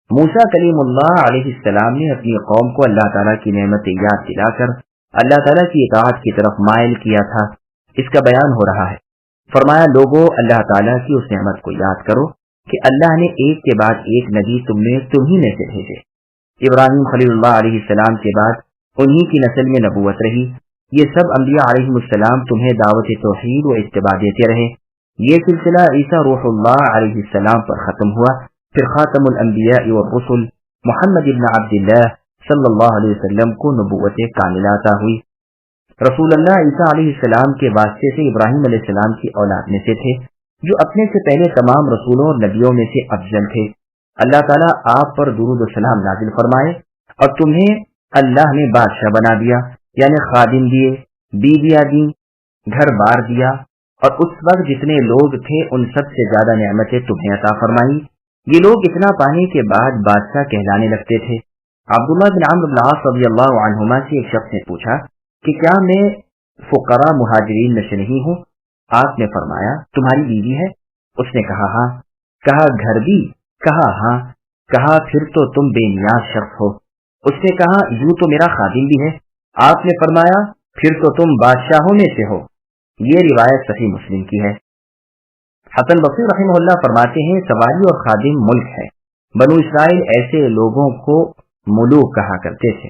موسیٰ کلیم اللہ علیہ السلام نے اپنی قوم کو اللہ تعالیٰ کی نعمتیں یاد دلا کر اللہ تعالیٰ کی اطاعت کی طرف مائل کیا تھا۔ اس کا بیان ہو رہا ہے۔ فرمایا لوگوں، اللہ تعالیٰ کی اس نعمت کو یاد کرو کہ اللہ نے ایک کے بعد ایک نبی تمہیں میں سے بھیجے۔ ابراہیم خلیل اللہ علیہ السلام کے بعد انہی کی نسل میں نبوت رہی۔ یہ سب انبیاء علیہ السلام تمہیں دعوت توحید و اتباع دیتے رہے۔ یہ سلسلہ عیسیٰ روح اللہ علیہ السلام پر ختم ہوا، پھر خاتم الانبیاء والرسل محمد ابن عبداللہ صلی اللہ علیہ وسلم کو نبوت کاملہ عطا ہوئی۔ رسول اللہ عیسیٰ علیہ السلام کے واسطے سے ابراہیم علیہ السلام کی اولاد میں سے تھے، جو اپنے سے پہلے تمام رسولوں اور نبیوں میں سے افضل تھے۔ اللہ تعالیٰ آپ پر درود و سلام نازل فرمائے، اور تمہیں اللہ نے بادشاہ بنا دیا، یعنی خادم دیے، بیویاں دیں، گھر بار دیا، اور اس وقت جتنے لوگ تھے ان سب سے زیادہ نعمتیں تمہیں عطا فرمائی۔ یہ لوگ اتنا پانے کے بعد بادشاہ کہلانے لگتے تھے۔ عبداللہ بن عمرو بن العاص رضی اللہ عنہما سے ایک شخص نے پوچھا کہ کیا میں فقراء مہاجرین میں سے نہیں ہوں؟ آپ نے فرمایا تمہاری بیوی ہے؟ اس نے کہا ہاں۔ کہا گھر بھی؟ کہا ہاں۔ کہا پھر تو تم بے نیاز شخص ہو۔ اس نے کہا یوں تو میرا خادم بھی ہے۔ آپ نے فرمایا پھر تو تم بادشاہوں میں سے ہو۔ یہ روایت صحیح مسلم کی ہے۔ حسن بصری رحمہ اللہ فرماتے ہیں سواری اور خادم ملک ہے۔ بنو اسرائیل ایسے لوگوں کو ملوک کہا کرتے تھے۔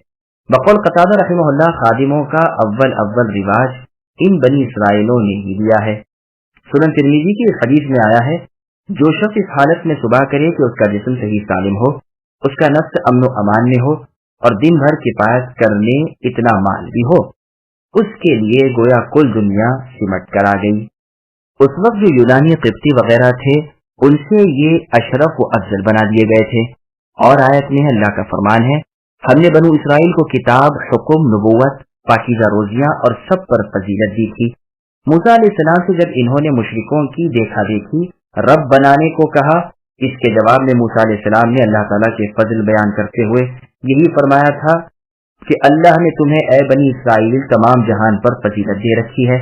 بقول قتادہ رحمہ اللہ خادموں کا اول رواج ان بنی اسرائیلوں نے ہی دیا ہے۔ سنن ترمذی کی حدیث میں آیا ہے جو شخص اس حالت میں صبح کرے کہ اس کا جسم صحیح سالم ہو، اس کا نفس امن و امان میں ہو، اور دن بھر کفایت کرنے اتنا مال بھی ہو، اس کے لیے گویا کل دنیا سمٹ کر آ گئی۔ اس وقت جو یونانی قبطی وغیرہ تھے ان سے یہ اشرف و افضل بنا دیے گئے تھے۔ اور آیت میں اللہ کا فرمان ہے ہم نے بنو اسرائیل کو کتاب، حکم، نبوت، پاکیزہ روزیاں اور سب پر فضیلت دی تھی۔ موسیٰ علیہ السلام سے جب انہوں نے مشرکوں کی دیکھا دیکھی رب بنانے کو کہا، اس کے جواب میں موسیٰ علیہ السلام نے اللہ تعالیٰ کے فضل بیان کرتے ہوئے یہی فرمایا تھا کہ اللہ نے تمہیں اے بنی اسرائیل تمام جہان پر فضیلت دے رکھی ہے۔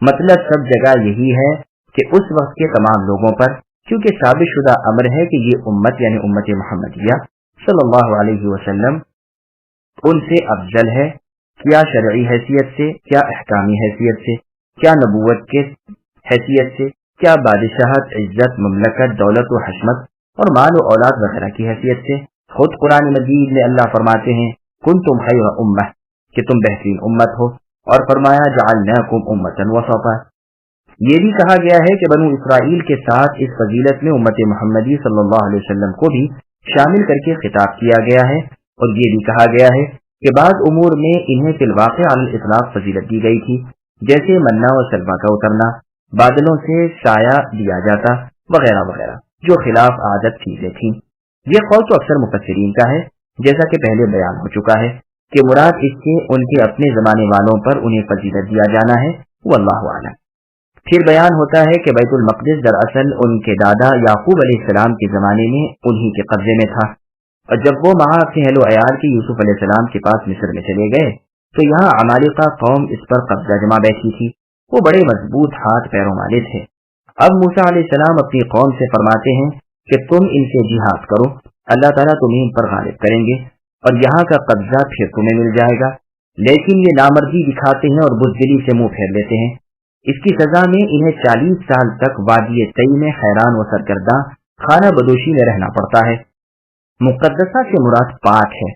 مطلب سب جگہ یہی ہے کہ اس وقت کے تمام لوگوں پر، کیونکہ ثابت شدہ امر ہے کہ یہ امت یعنی امت محمدیہ صلی اللہ علیہ وسلم ان سے افضل ہے، کیا شرعی حیثیت سے، کیا احکامی حیثیت سے، کیا نبوت کے حیثیت سے، کیا بادشاہت، عزت، مملکت، دولت و حشمت اور مال و اولاد وغیرہ کی حیثیت سے۔ خود قرآن مجید میں اللہ فرماتے ہیں کنتم خیر امہ، کہ تم بہترین امت ہو، اور فرمایا جعلناکم امۃ وسطا۔ یہ بھی کہا گیا ہے کہ بنو اسرائیل کے ساتھ اس فضیلت میں امت محمدی صلی اللہ علیہ وسلم کو بھی شامل کر کے خطاب کیا گیا ہے، اور یہ بھی کہا گیا ہے کہ بعض امور میں انہیں فی الواقع علی الاطلاق فضیلت دی گئی تھی، جیسے منہ و سلوہ کا اترنا، بادلوں سے سایہ دیا جاتا وغیرہ وغیرہ، جو خلاف عادت چیزیں تھیں۔ یہ قول تو اکثر مفسرین کا ہے، جیسا کہ پہلے بیان ہو چکا ہے کہ مراد اس سے ان کے اپنے زمانے والوں پر انہیں فضیلت دیا جانا ہے، واللہ اعلم۔ پھر بیان ہوتا ہے کہ بیت المقدس دراصل ان کے دادا یعقوب علیہ السلام کے زمانے میں انہی کے قبضے میں تھا، اور جب وہ ماں اپنے اہل و عیال کے یوسف علیہ السلام کے پاس مصر میں چلے گئے تو یہاں عمالقہ قوم اس پر قبضہ جما بیٹھی تھی۔ وہ بڑے مضبوط ہاتھ پیروں والے تھے۔ اب موسیٰ علیہ السلام اپنی قوم سے فرماتے ہیں کہ تم ان سے جہاد کرو، اللہ تعالیٰ تمہیں ان پر غالب کریں گے اور یہاں کا قبضہ پھر تمہیں مل جائے گا، لیکن یہ نامردی دکھاتے ہیں اور بزدلی سے منہ پھیر لیتے ہیں۔ اس کی سزا میں انہیں 40 سال تک وادی طی میں حیران و سرگرداں خانہ بدوشی میں رہنا پڑتا ہے۔ مقدسہ سے مراد پاک ہے۔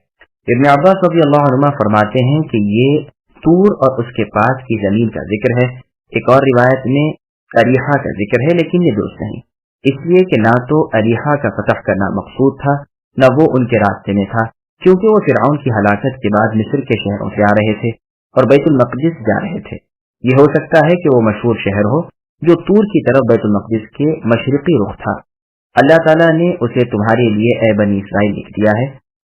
ابن عباس رضی اللہ عنہ فرماتے ہیں کہ یہ طور اور اس کے پاس کی زمین کا ذکر ہے۔ ایک اور روایت میں اریحہ کا ذکر ہے، لیکن یہ درست نہیں، اس لیے کہ نہ تو اریحہ کا فتح کرنا مقصود تھا، نہ وہ ان کے راستے میں تھا، کیونکہ وہ فرعون کی ہلاکت کے بعد مصر کے شہروں سے آ رہے تھے اور بیت المقدس جا رہے تھے۔ یہ ہو سکتا ہے کہ وہ مشہور شہر ہو جو طور کی طرف بیت المقدس کے مشرقی رخ تھا۔ اللہ تعالیٰ نے اسے تمہارے لیے اے بنی اسرائیل لکھ دیا ہے۔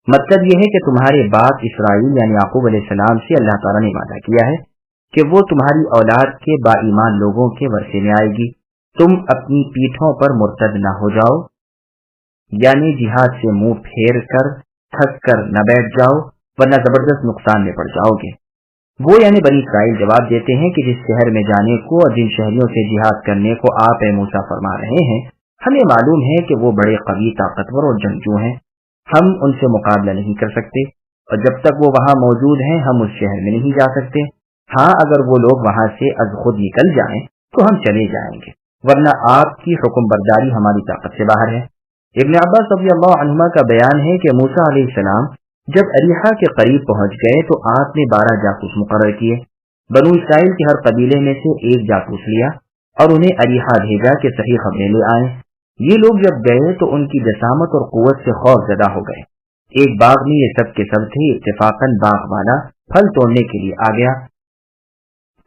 مطلب یہ ہے کہ تمہارے باپ اسرائیل یعنی یعقوب علیہ السلام سے اللہ تعالیٰ نے وعدہ کیا ہے کہ وہ تمہاری اولاد کے با ایمان لوگوں کے ورثے میں آئے گی۔ تم اپنی پیٹھوں پر مرتد نہ ہو جاؤ، یعنی جہاد سے منہ پھیر کر تھک کر نہ بیٹھ جاؤ، ورنہ زبردست نقصان میں پڑ جاؤ گے۔ وہ یعنی بنی اسرائیل جواب دیتے ہیں کہ جس شہر میں جانے کو اور جن شہریوں سے جہاد کرنے کو آپ اے موسیٰ فرما رہے ہیں، ہمیں معلوم ہے کہ وہ بڑے قوی، طاقتور اور جنگجو ہیں، ہم ان سے مقابلہ نہیں کر سکتے، اور جب تک وہ وہاں موجود ہیں ہم اس شہر میں نہیں جا سکتے۔ ہاں اگر وہ لوگ وہاں سے از خود نکل جائیں تو ہم چلے جائیں گے، ورنہ آپ کی حکم برداری ہماری طاقت سے باہر ہے۔ ابن عباس رضی اللہ عنہما کا بیان ہے کہ موسیٰ علیہ السلام جب اریحہ کے قریب پہنچ گئے تو آپ نے 12 جاسوس مقرر کیے۔ بنو اسرائیل کے ہر قبیلے میں سے ایک جاسوس لیا اور انہیں اریحہ بھیجا کہ صحیح خبریں لے آئیں۔ یہ لوگ جب گئے تو ان کی جسامت اور قوت سے خوف زدہ ہو گئے۔ ایک باغ میں یہ سب کے سب تھے، اتفاقاً باغ والا پھل توڑنے کے لیے آ گیا۔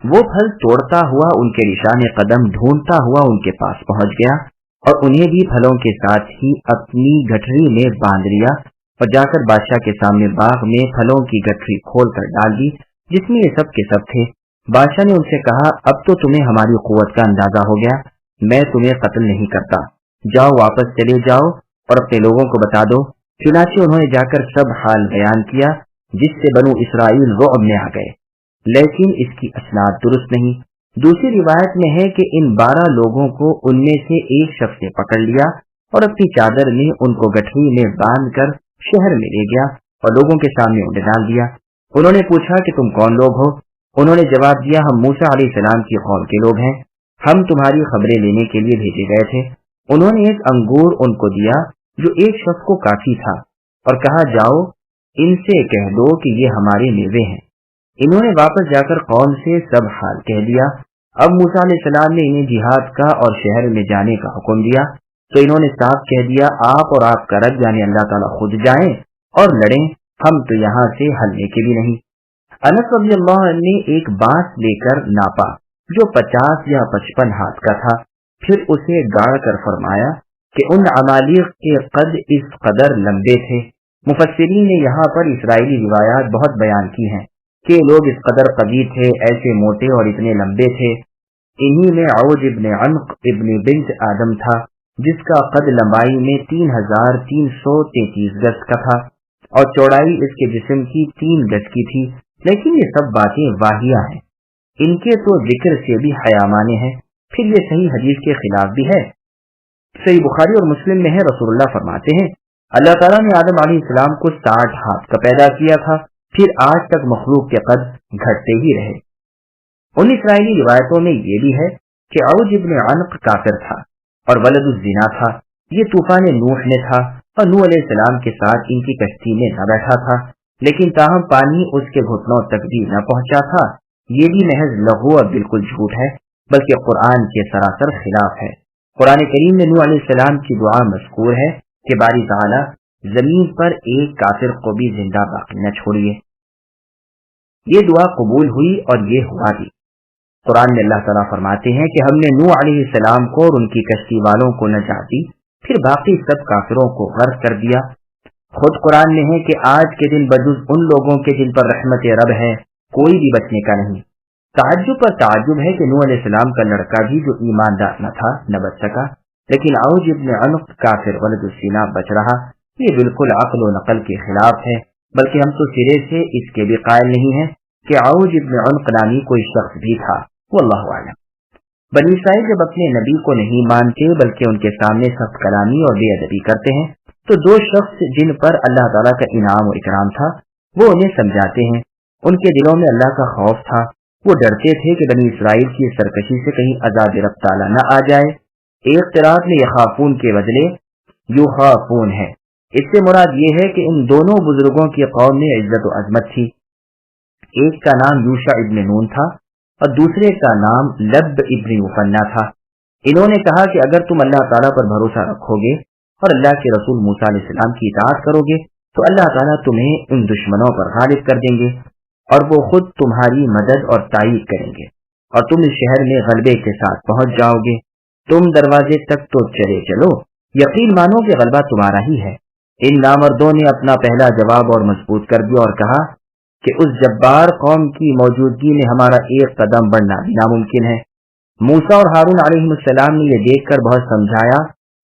وہ پھل توڑتا ہوا ان کے نشان قدم ڈھونڈتا ہوا ان کے پاس پہنچ گیا اور انہیں بھی پھلوں کے ساتھ ہی اپنی گٹھری میں باندھ لیا اور جا کر بادشاہ کے سامنے باغ میں پھلوں کی گٹھری کھول کر ڈال دی جس میں یہ سب کے سب تھے۔ بادشاہ نے ان سے کہا، اب تو تمہیں ہماری قوت کا اندازہ ہو گیا، میں تمہیں قتل نہیں کرتا، جاؤ واپس چلے جاؤ اور اپنے لوگوں کو بتا دو۔ چنانچہ انہوں نے جا کر سب حال بیان کیا، جس سے بنو اسرائیل رعب میں آ گئے، لیکن اس کی اسناد درست نہیں۔ دوسری روایت میں ہے کہ ان 12 لوگوں کو ان میں سے ایک شخص نے پکڑ لیا اور اپنی چادر میں ان کو گٹھری میں باندھ کر شہر میں لے گیا اور لوگوں کے سامنے انہیں ڈال دیا۔ انہوں نے پوچھا کہ تم کون لوگ ہو؟ انہوں نے جواب دیا، ہم موسیٰ علیہ السلام کی قوم کے لوگ ہیں، ہم تمہاری خبریں لینے کے لیے بھیجے گئے تھے۔ انہوں نے ایک انگور ان کو دیا جو ایک شخص کو کافی تھا اور کہا، جاؤ ان سے کہہ دو کہ یہ ہمارے میوے ہیں۔ انہوں نے واپس جا کر قوم سے سب حال کہہ دیا۔ اب موسیٰ علیہ السلام نے انہیں جہاد کا اور شہر میں جانے کا حکم دیا تو انہوں نے صاف کہہ دیا، آپ اور آپ کا رب یعنی اللہ تعالیٰ خود جائیں اور لڑیں، ہم تو یہاں سے ہلنے کے بھی نہیں۔ انس رضی اللہ عنہ نے ایک بانس لے کر ناپا جو 50 یا 55 ہاتھ کا تھا، پھر اسے گاڑ کر فرمایا کہ ان عمالیق کے قد اس قدر لمبے تھے۔ مفسرین نے یہاں پر اسرائیلی روایات بہت بیان کی ہیں کہ لوگ اس قدر قوی تھے، ایسے موٹے اور اتنے لمبے تھے۔ انہی میں عوج ابن عنق ابن بنت آدم تھا جس کا قد لمبائی میں 3333 گز کا تھا اور چوڑائی اس کے جسم کی 3 گز کی تھی، لیکن یہ سب باتیں واہیہ ہیں، ان کے تو ذکر سے بھی حیا مانے ہیں، پھر یہ صحیح حدیث کے خلاف بھی ہے۔ صحیح بخاری اور مسلم میں ہے، رسول اللہ فرماتے ہیں، اللہ تعالیٰ نے آدم علیہ السلام کو 60 ہاتھ کا پیدا کیا تھا، پھر آج تک مخلوق کے قد گھٹتے ہی رہے۔ ان اسرائیلی روایتوں میں یہ بھی ہے کہ عوج ابن عنق کافر تھا اور ولد الزنا تھا۔ یہ طوفان نوح میں تھا اور نوح علیہ السلام کے ساتھ ان کی کشتی میں نہ بیٹھا تھا، لیکن تاہم پانی اس کے گھٹنوں تک بھی نہ پہنچا تھا۔ یہ بھی محض لغو اور بالکل جھوٹ ہے، بلکہ قرآن کے سراسر خلاف ہے۔ قرآن کریم میں نوح علیہ السلام کی دعا مذکور ہے کہ باری تعالیٰ زمین پر ایک کافر کو بھی زندہ باقی نہ چھوڑیے۔ یہ دعا قبول ہوئی اور یہ ہوا بھی۔ قرآن میں اللہ تعالیٰ فرماتے ہیں کہ ہم نے نوح علیہ السلام کو اور ان کی کشتی والوں کو نجات دی، پھر باقی سب کافروں کو غرق کر دیا۔ خود قرآن میں ہے کہ آج کے دن بجز ان لوگوں کے جن پر رحمت رب ہے کوئی بھی بچنے کا نہیں۔ تعجب پر تعجب ہے کہ نوح علیہ السلام کا لڑکا بھی جو ایماندار نہ تھا نہ بچ سکا، لیکن عوج ابن عنق کافر ولد السینا بچ رہا۔ یہ بالکل عقل و نقل کے خلاف ہے، بلکہ ہم تو سرے سے اس کے بھی قائل نہیں ہیں کہ عوج ابن عنق نامی کوئی شخص بھی تھا۔ واللہ اعلم۔ بنی اسرائیل جب اپنے نبی کو نہیں مانتے بلکہ ان کے سامنے سخت کلامی اور بے ادبی کرتے ہیں تو دو شخص جن پر اللہ تعالیٰ کا انعام و اکرام تھا وہ انہیں سمجھاتے ہیں۔ ان کے دلوں میں اللہ کا خوف تھا، وہ ڈرتے تھے کہ بنی اسرائیل کی سرکشی سے کہیں عذاب رب تعالیٰ نہ آ جائے۔ ایک قرات میں یخافون کے بدلے یخافون ہے۔ اس سے مراد یہ ہے کہ ان دونوں بزرگوں کی قوم میں عزت و عظمت تھی۔ ایک کا نام یوشع ابن نون تھا اور دوسرے کا نام لب ابن یوفنا تھا۔ انہوں نے کہا کہ اگر تم اللہ تعالیٰ پر بھروسہ رکھو گے اور اللہ کے رسول موسیٰ علیہ السلام کی اطاعت کرو گے تو اللہ تعالیٰ تمہیں ان دشمنوں پر غالب کر دیں گے اور وہ خود تمہاری مدد اور تائید کریں گے اور تم اس شہر میں غلبے کے ساتھ پہنچ جاؤ گے۔ تم دروازے تک تو چلے چلو، یقین مانو کہ غلبہ تمہارا ہی ہے۔ ان نامردوں نے اپنا پہلا جواب اور مضبوط کر دیا اور کہا کہ اس جبار قوم کی موجودگی میں ہمارا ایک قدم بڑھنا بھی ناممکن ہے۔ موسیٰ اور ہارون علیہ السلام نے یہ دیکھ کر بہت سمجھایا،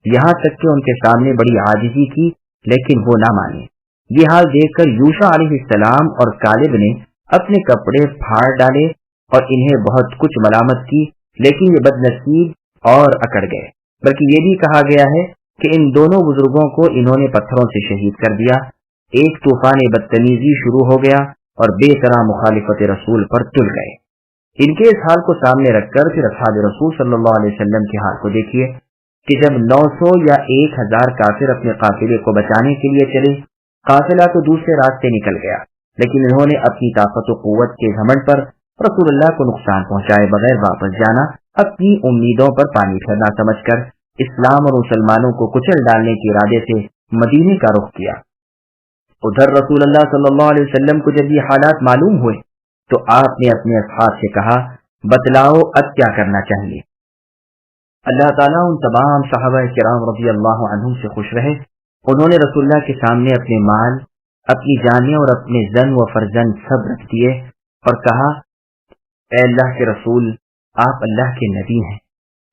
یہاں تک کہ ان کے سامنے بڑی عاجزی کی، لیکن وہ نہ مانے۔ یہ حال دیکھ کر یوشع علیہ السلام اور کالب نے اپنے کپڑے پھاڑ ڈالے اور انہیں بہت کچھ ملامت کی، لیکن یہ بد نصیب اور اکڑ گئے۔ بلکہ یہ بھی کہا گیا ہے کہ ان دونوں بزرگوں کو انہوں نے پتھروں سے شہید کر دیا۔ ایک طوفان بدتمیزی شروع ہو گیا اور بے طرح مخالفت رسول پر تل گئے۔ ان کے اس حال کو سامنے رکھ کر پھر اصحاب رسول صلی اللہ علیہ وسلم کے حال کو دیکھیے کہ جب 900 یا 1000 کافر اپنے قافلے کو بچانے کے لیے چلے، قافلہ تو دوسرے راستے نکل گیا، لیکن انہوں نے اپنی طاقت و قوت کے گھمنڈ پر رسول اللہ کو نقصان پہنچائے بغیر واپس جانا اپنی امیدوں پر پانی پھرنا سمجھ کر اسلام اور مسلمانوں کو کچل ڈالنے کے ارادے سے مدینے کا رخ کیا۔ ادھر رسول اللہ صلی اللہ علیہ وسلم کو جب یہ حالات معلوم ہوئے تو آپ نے اپنے اصحاب سے کہا، بتلاؤ اب کیا کرنا چاہیے۔ اللہ تعالیٰ ان تمام صحابہ کرام رضی اللہ عنہم سے خوش رہے، انہوں نے رسول اللہ کے سامنے اپنے مال، اپنی جانیں اور اپنے زن و فرزند سب رکھ دیے اور کہا، اے اللہ کے رسول، آپ اللہ کے نبی ہیں،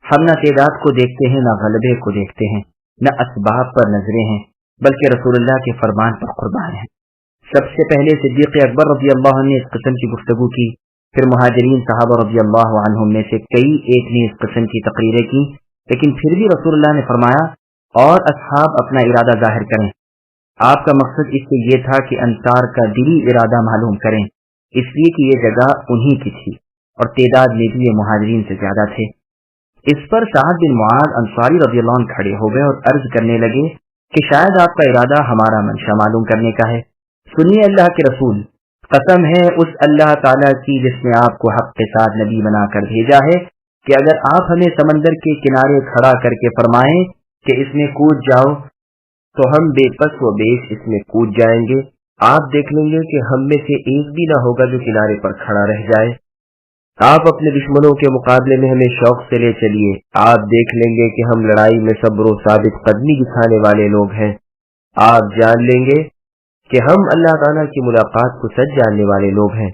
ہم نہ تعداد کو دیکھتے ہیں نہ غلبے کو دیکھتے ہیں نہ اسباب پر نظریں ہیں، بلکہ رسول اللہ کے فرمان پر قربان ہیں۔ سب سے پہلے صدیق اکبر رضی اللہ عنہ نے اس قسم کی گفتگو کی، پھر مہاجرین صحابہ رضی اللہ عنہم میں سے کئی ایک نے اس قسم کی تقریریں کی، لیکن پھر بھی رسول اللہ نے فرمایا، اور اصحاب اپنا ارادہ ظاہر کریں۔ آپ کا مقصد اس سے یہ تھا کہ انصار کا دلی ارادہ معلوم کریں، اس لیے کہ یہ جگہ انہی کی تھی اور تعداد میں بھی یہ مہاجرین سے زیادہ تھے۔ اس پر سعد بن معاذ انصاری رضی اللہ عنہ کھڑے ہو گئے اور عرض کرنے لگے کہ شاید آپ کا ارادہ ہمارا منشا معلوم کرنے کا ہے۔ سنیے اللہ کے رسول، قسم ہے اس اللہ تعالیٰ کی جس نے آپ کو حق کے ساتھ نبی بنا کر بھیجا ہے کہ اگر آپ ہمیں سمندر کے کنارے کھڑا کر کے فرمائیں کہ اس میں کود جاؤ تو ہم بے پس و بیش اس میں کود جائیں گے۔ آپ دیکھ لیں گے کہ ہم میں سے ایک بھی نہ ہوگا جو کنارے پر کھڑا رہ جائے۔ آپ اپنے دشمنوں کے مقابلے میں ہمیں شوق سے لے چلیے، آپ دیکھ لیں گے کہ ہم لڑائی میں صبر و ثابت قدمی دکھانے والے لوگ ہیں۔ آپ جان لیں گے کہ ہم اللہ تعالیٰ کی ملاقات کو سچ جاننے والے لوگ ہیں۔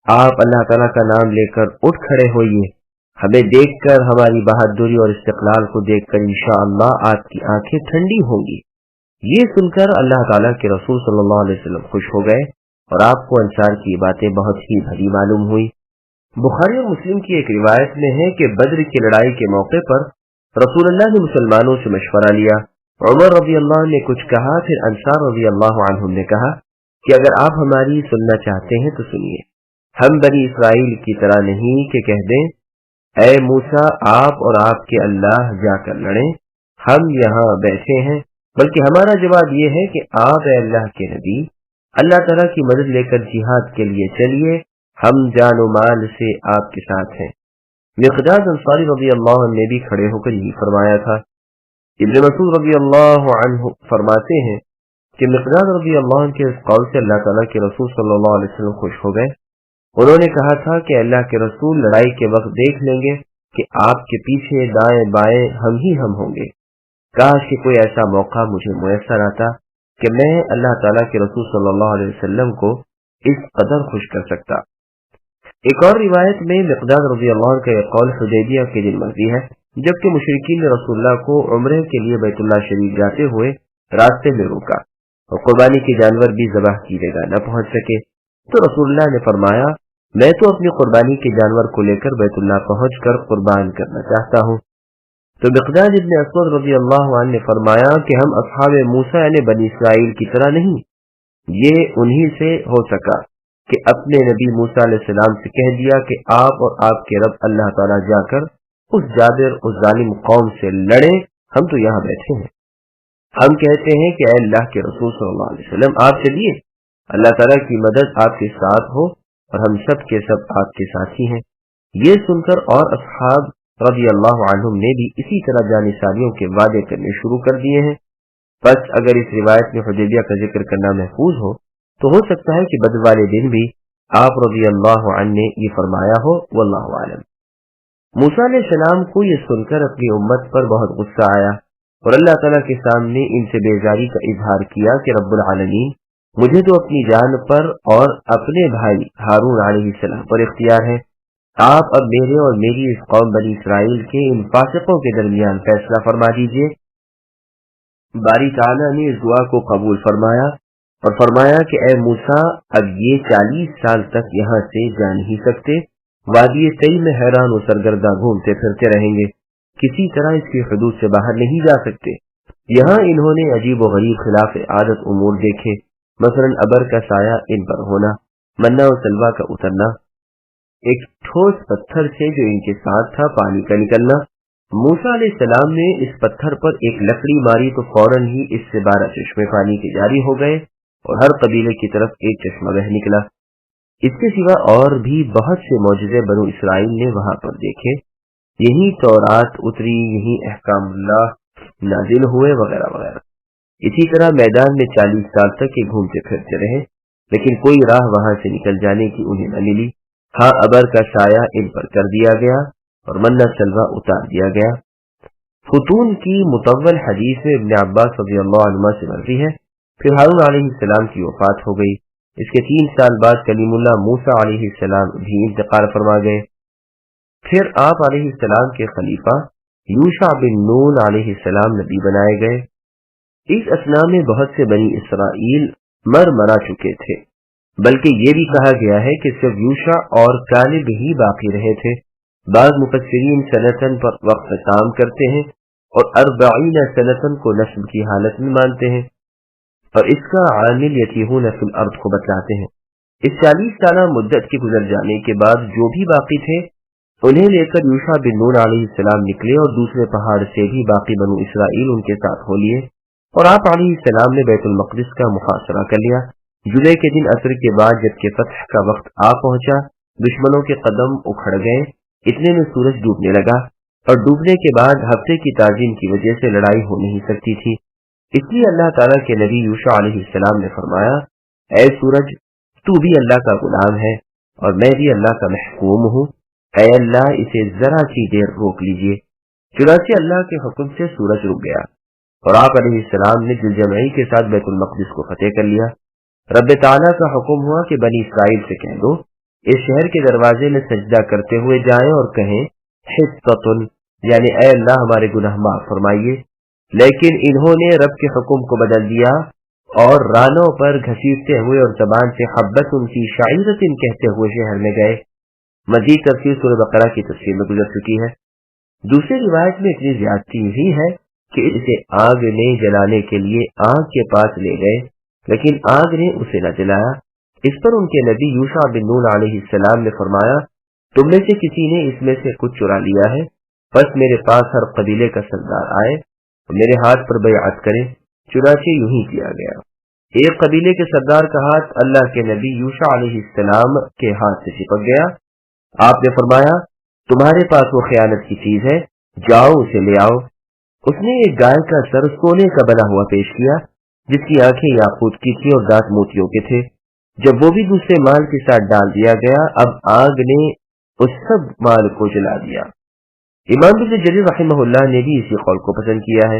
آپ اللہ تعالیٰ کا نام لے کر اٹھ کھڑے ہوئیے، ہمیں دیکھ کر، ہماری بہادری اور استقلال کو دیکھ کر انشاءاللہ آپ کی آنکھیں ٹھنڈی ہوں گی۔ یہ سن کر اللہ تعالیٰ کے رسول صلی اللہ علیہ وسلم خوش ہو گئے اور آپ کو انصار کی باتیں بہت ہی بھلی معلوم ہوئی۔ بخاری اور مسلم کی ایک روایت میں ہے کہ بدر کی لڑائی کے موقع پر رسول اللہ نے مسلمانوں سے مشورہ لیا۔ عمر رضی اللہ عنہ نے کچھ کہا، پھر انصار رضی اللہ عنہم نے کہا کہ اگر آپ ہماری سننا چاہتے ہیں تو سنیے، ہم بنی اسرائیل کی طرح نہیں کہ کہہ دیں اے موسیٰ آپ اور آپ کے اللہ جا کر لڑیں، ہم یہاں بیٹھے ہیں، بلکہ ہمارا جواب یہ ہے کہ آپ اے اللہ کے نبی اللہ تعالیٰ کی مدد لے کر جہاد کے لیے چلیے، ہم جان و مال سے آپ کے ساتھ ہیں۔ مقداد انصاری رضی اللہ عنہ نے بھی کھڑے ہو کر یہ فرمایا تھا۔ ابن مسعود رضی اللہ عنہ فرماتے ہیں کہ مقداد رضی اللہ عنہ کے اس قول سے اللہ تعالیٰ کے رسول صلی اللہ علیہ وسلم خوش ہو گئے۔ انہوں نے کہا تھا کہ اللہ کے رسول لڑائی کے وقت دیکھ لیں گے کہ آپ کے پیچھے دائیں بائیں ہم ہی ہم ہوں گے، کاش کہ کوئی ایسا موقع مجھے میسر آتا کہ میں اللہ تعالیٰ کے رسول صلی اللہ علیہ وسلم کو اس قدر خوش کر سکتا۔ ایک اور روایت میں مقداد رضی اللہ عنہ کا یہ قول حدیبیہ کے دن مروی ہے، جبکہ مشرکین نے رسول اللہ کو عمرے کے لیے بیت اللہ شریف جاتے ہوئے راستے میں روکا اور قربانی کے جانور بھی ذبح کی جگہ نہ پہنچ سکے، تو رسول اللہ نے فرمایا میں تو اپنی قربانی کے جانور کو لے کر بیت اللہ پہنچ کر قربان کرنا چاہتا ہوں۔ تو مقداد ابن اسود رضی اللہ عنہ نے فرمایا کہ ہم اصحاب موسیٰ یعنی بنی اسرائیل کی طرح نہیں، یہ انہی سے ہو سکا کہ اپنے نبی موسیٰ علیہ السلام سے کہہ دیا کہ آپ اور آپ کے رب اللہ تعالیٰ جا کر اس جابر اس ظالم قوم سے لڑے، ہم تو یہاں بیٹھے ہیں۔ ہم کہتے ہیں کہ اے اللہ کے رسول صلی اللہ علیہ وسلم آپ چلیے، اللہ تعالیٰ کی مدد آپ کے ساتھ ہو اور ہم سب کے سب آپ کے ساتھی ہیں۔ یہ سن کر اور اصحاب رضی اللہ عنہم نے بھی اسی طرح جانثاریوں کے وعدے کرنے شروع کر دیے ہیں۔ بس اگر اس روایت میں حدیبیہ کا ذکر کرنا محفوظ ہو تو ہو سکتا ہے کہ بدر والے دن بھی آپ رضی اللہ عنہ نے یہ فرمایا ہو، واللہ اعلم۔ موسیٰ علیہ السلام کو یہ سن کر اپنی امت پر بہت غصہ آیا اور اللہ تعالیٰ کے سامنے ان سے بیزاری کا اظہار کیا کہ رب العالمین، مجھے تو اپنی جان پر اور اپنے بھائی ہارون علیہ السلام پر اختیار ہے، آپ اب میرے اور میری اس قوم بنی اسرائیل کے ان فاسقوں کے درمیان فیصلہ فرما دیجئے۔ باری تعالیٰ نے اس دعا کو قبول فرمایا اور فرمایا کہ اے موسیٰ، اب یہ 40 سال تک یہاں سے جا نہیں سکتے، وادی طی میں حیران و سرگردہ گھومتے پھرتے رہیں گے، کسی طرح اس کی حدود سے باہر نہیں جا سکتے۔ یہاں انہوں نے عجیب و غریب خلاف عادت امور دیکھے، مثلا ابر کا سایہ ان پر ہونا، منا و سلوا کا اترنا، ایک ٹھوس پتھر سے جو ان کے ساتھ تھا پانی کا نکلنا۔ موسیٰ علیہ السلام نے اس پتھر پر ایک لکڑی ماری تو فوراً ہی اس سے 12 چشمے پانی کے جاری ہو گئے اور ہر قبیلے کی طرف ایک چشمہ بہ نکلا۔ اس کے سوا اور بھی بہت سے معجزے بنو اسرائیل نے وہاں پر دیکھے، یہی تورات اتری، یہی احکام اللہ نازل ہوئے وغیرہ وغیرہ۔ اسی طرح میدان میں 40 سال تک یہ گھومتے پھرتے رہے، لیکن کوئی راہ وہاں سے نکل جانے کی انہیں نہ ملی۔ ہاں ابر کا سایہ ان پر کر دیا گیا اور منا سلوا اتار دیا گیا۔ فتون کی مطول حدیث میں ابن عباس رضی اللہ عنہ سے مروی ہے، پھر ہارون علیہ السلام کی وفات ہو گئی، اس کے 3 سال بعد کلیم اللہ موسیٰ علیہ السلام بھی انتقال فرما گئے۔ پھر آپ علیہ السلام کے خلیفہ یوشع بن نون علیہ السلام نبی بنائے گئے۔ اس اثنا میں بہت سے بنی اسرائیل مرا چکے تھے، بلکہ یہ بھی کہا گیا ہے کہ صرف یوشع اور کالب ہی باقی رہے تھے۔ بعض مفسرین سنتن پر وقت کام کرتے ہیں اور 40 سنتن کو نسل کی حالت میں مانتے ہیں اور اس کا عامل یتیہون فی الارض کو بتلاتے ہیں۔ اس 40 سالہ مدت کے گزر جانے کے بعد جو بھی باقی تھے انہیں لے کر یوشع بن نون علیہ السلام نکلے اور دوسرے پہاڑ سے بھی باقی بنو اسرائیل ان کے ساتھ ہو لیے اور آپ علیہ السلام نے بیت المقدس کا محاصرہ کر لیا۔ جمعے کے دن عصر کے بعد جبکہ فتح کا وقت آ پہنچا، دشمنوں کے قدم اکھڑ گئے، اتنے میں سورج ڈوبنے لگا اور ڈوبنے کے بعد ہفتے کی تعظیم کی وجہ سے لڑائی ہو نہیں سکتی تھی، اس لیے اللہ تعالیٰ کے نبی یوشع علیہ السلام نے فرمایا اے سورج، تو بھی اللہ کا غلام ہے اور میں بھی اللہ کا محکوم ہوں، اے اللہ اسے ذرا سی دیر روک لیجئے۔ چنانچہ اللہ کے حکم سے سورج رک گیا اور آپ علیہ السلام نے دلجمعی کے ساتھ بیت المقدس کو فتح کر لیا۔ رب تعالیٰ کا حکم ہوا کہ بنی اسرائیل سے کہہ دو اس شہر کے دروازے میں سجدہ کرتے ہوئے جائیں اور کہیں حطۃ، یعنی اے اللہ ہمارے گناہ معاف فرمائیے، لیکن انہوں نے رب کے حکم کو بدل دیا اور رانوں پر گھسیٹتے ہوئے اور زبان سے حبت ان کی شعیرت کہتے ہوئے شہر میں گئے۔ مزید تفصیل سورہ بقرہ کی تفسیر میں گزر چکی ہے۔ دوسری روایت میں اتنی زیادتی ہی ہے کہ اسے آگ میں جلانے کے لیے آگ کے پاس لے گئے، لیکن آگ نے اسے نہ جلایا۔ اس پر ان کے نبی یوشع بن نون علیہ السلام نے فرمایا تم میں سے کسی نے اس میں سے کچھ چرا لیا ہے، بس میرے پاس ہر قبیلے کا سردار آئے اور میرے ہاتھ پر بیعت کرے۔ چنانچہ یوں ہی کیا گیا۔ ایک قبیلے کے سردار کا ہاتھ اللہ کے نبی یوشع علیہ السلام کے ہاتھ سے چپک گیا۔ آپ نے فرمایا تمہارے پاس وہ خیانت کی چیز ہے، جاؤ اسے لے آؤ۔ اس نے ایک گائے کا سر سونے کا بنا ہوا پیش کیا جس کی آنکھیں یاقوت کی تھی اور دانت موتیوں کے تھے۔ جب وہ بھی دوسرے مال کے ساتھ ڈال دیا گیا، اب آگ نے اس سب مال کو جلا دیا۔ امام ابن جریر رحمہ اللہ نے بھی اسی قول کو پسند کیا ہے۔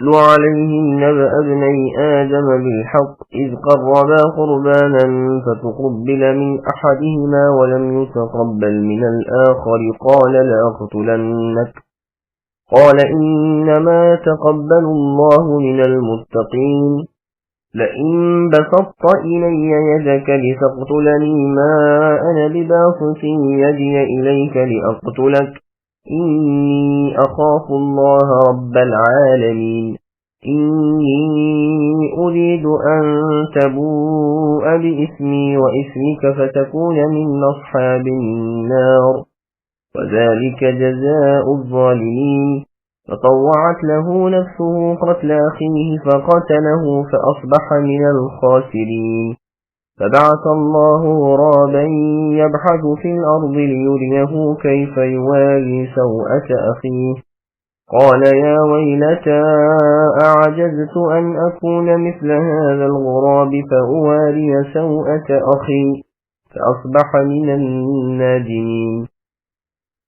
اتل عليهم نبأ ابني آدم بالحق إذ قربا قربانا فتقبل من أحدهما ولم يتقبل من الآخر قال لأقتلنك قال إنما يتقبل الله من المتقين لئن بسطت إلي يدك لتقتلني ما أنا بباسط يدي إليك لأقتلك إني أخاف الله رب العالمين إني أريد أن تبوء بإثمي وإثمك فتكون من أصحاب النار وذلك جزاء الظالمين فطوعت له نفسه قتل أخيه فقتله فأصبح من الخاسرين فبعث الله غرابا يبحث في الأرض ليريه كيف يواري سوءة أخيه قال يا ويلتى أعجزت أن أكون مثل هذا الغراب فأواري سوءة أخي فأصبح من النادمين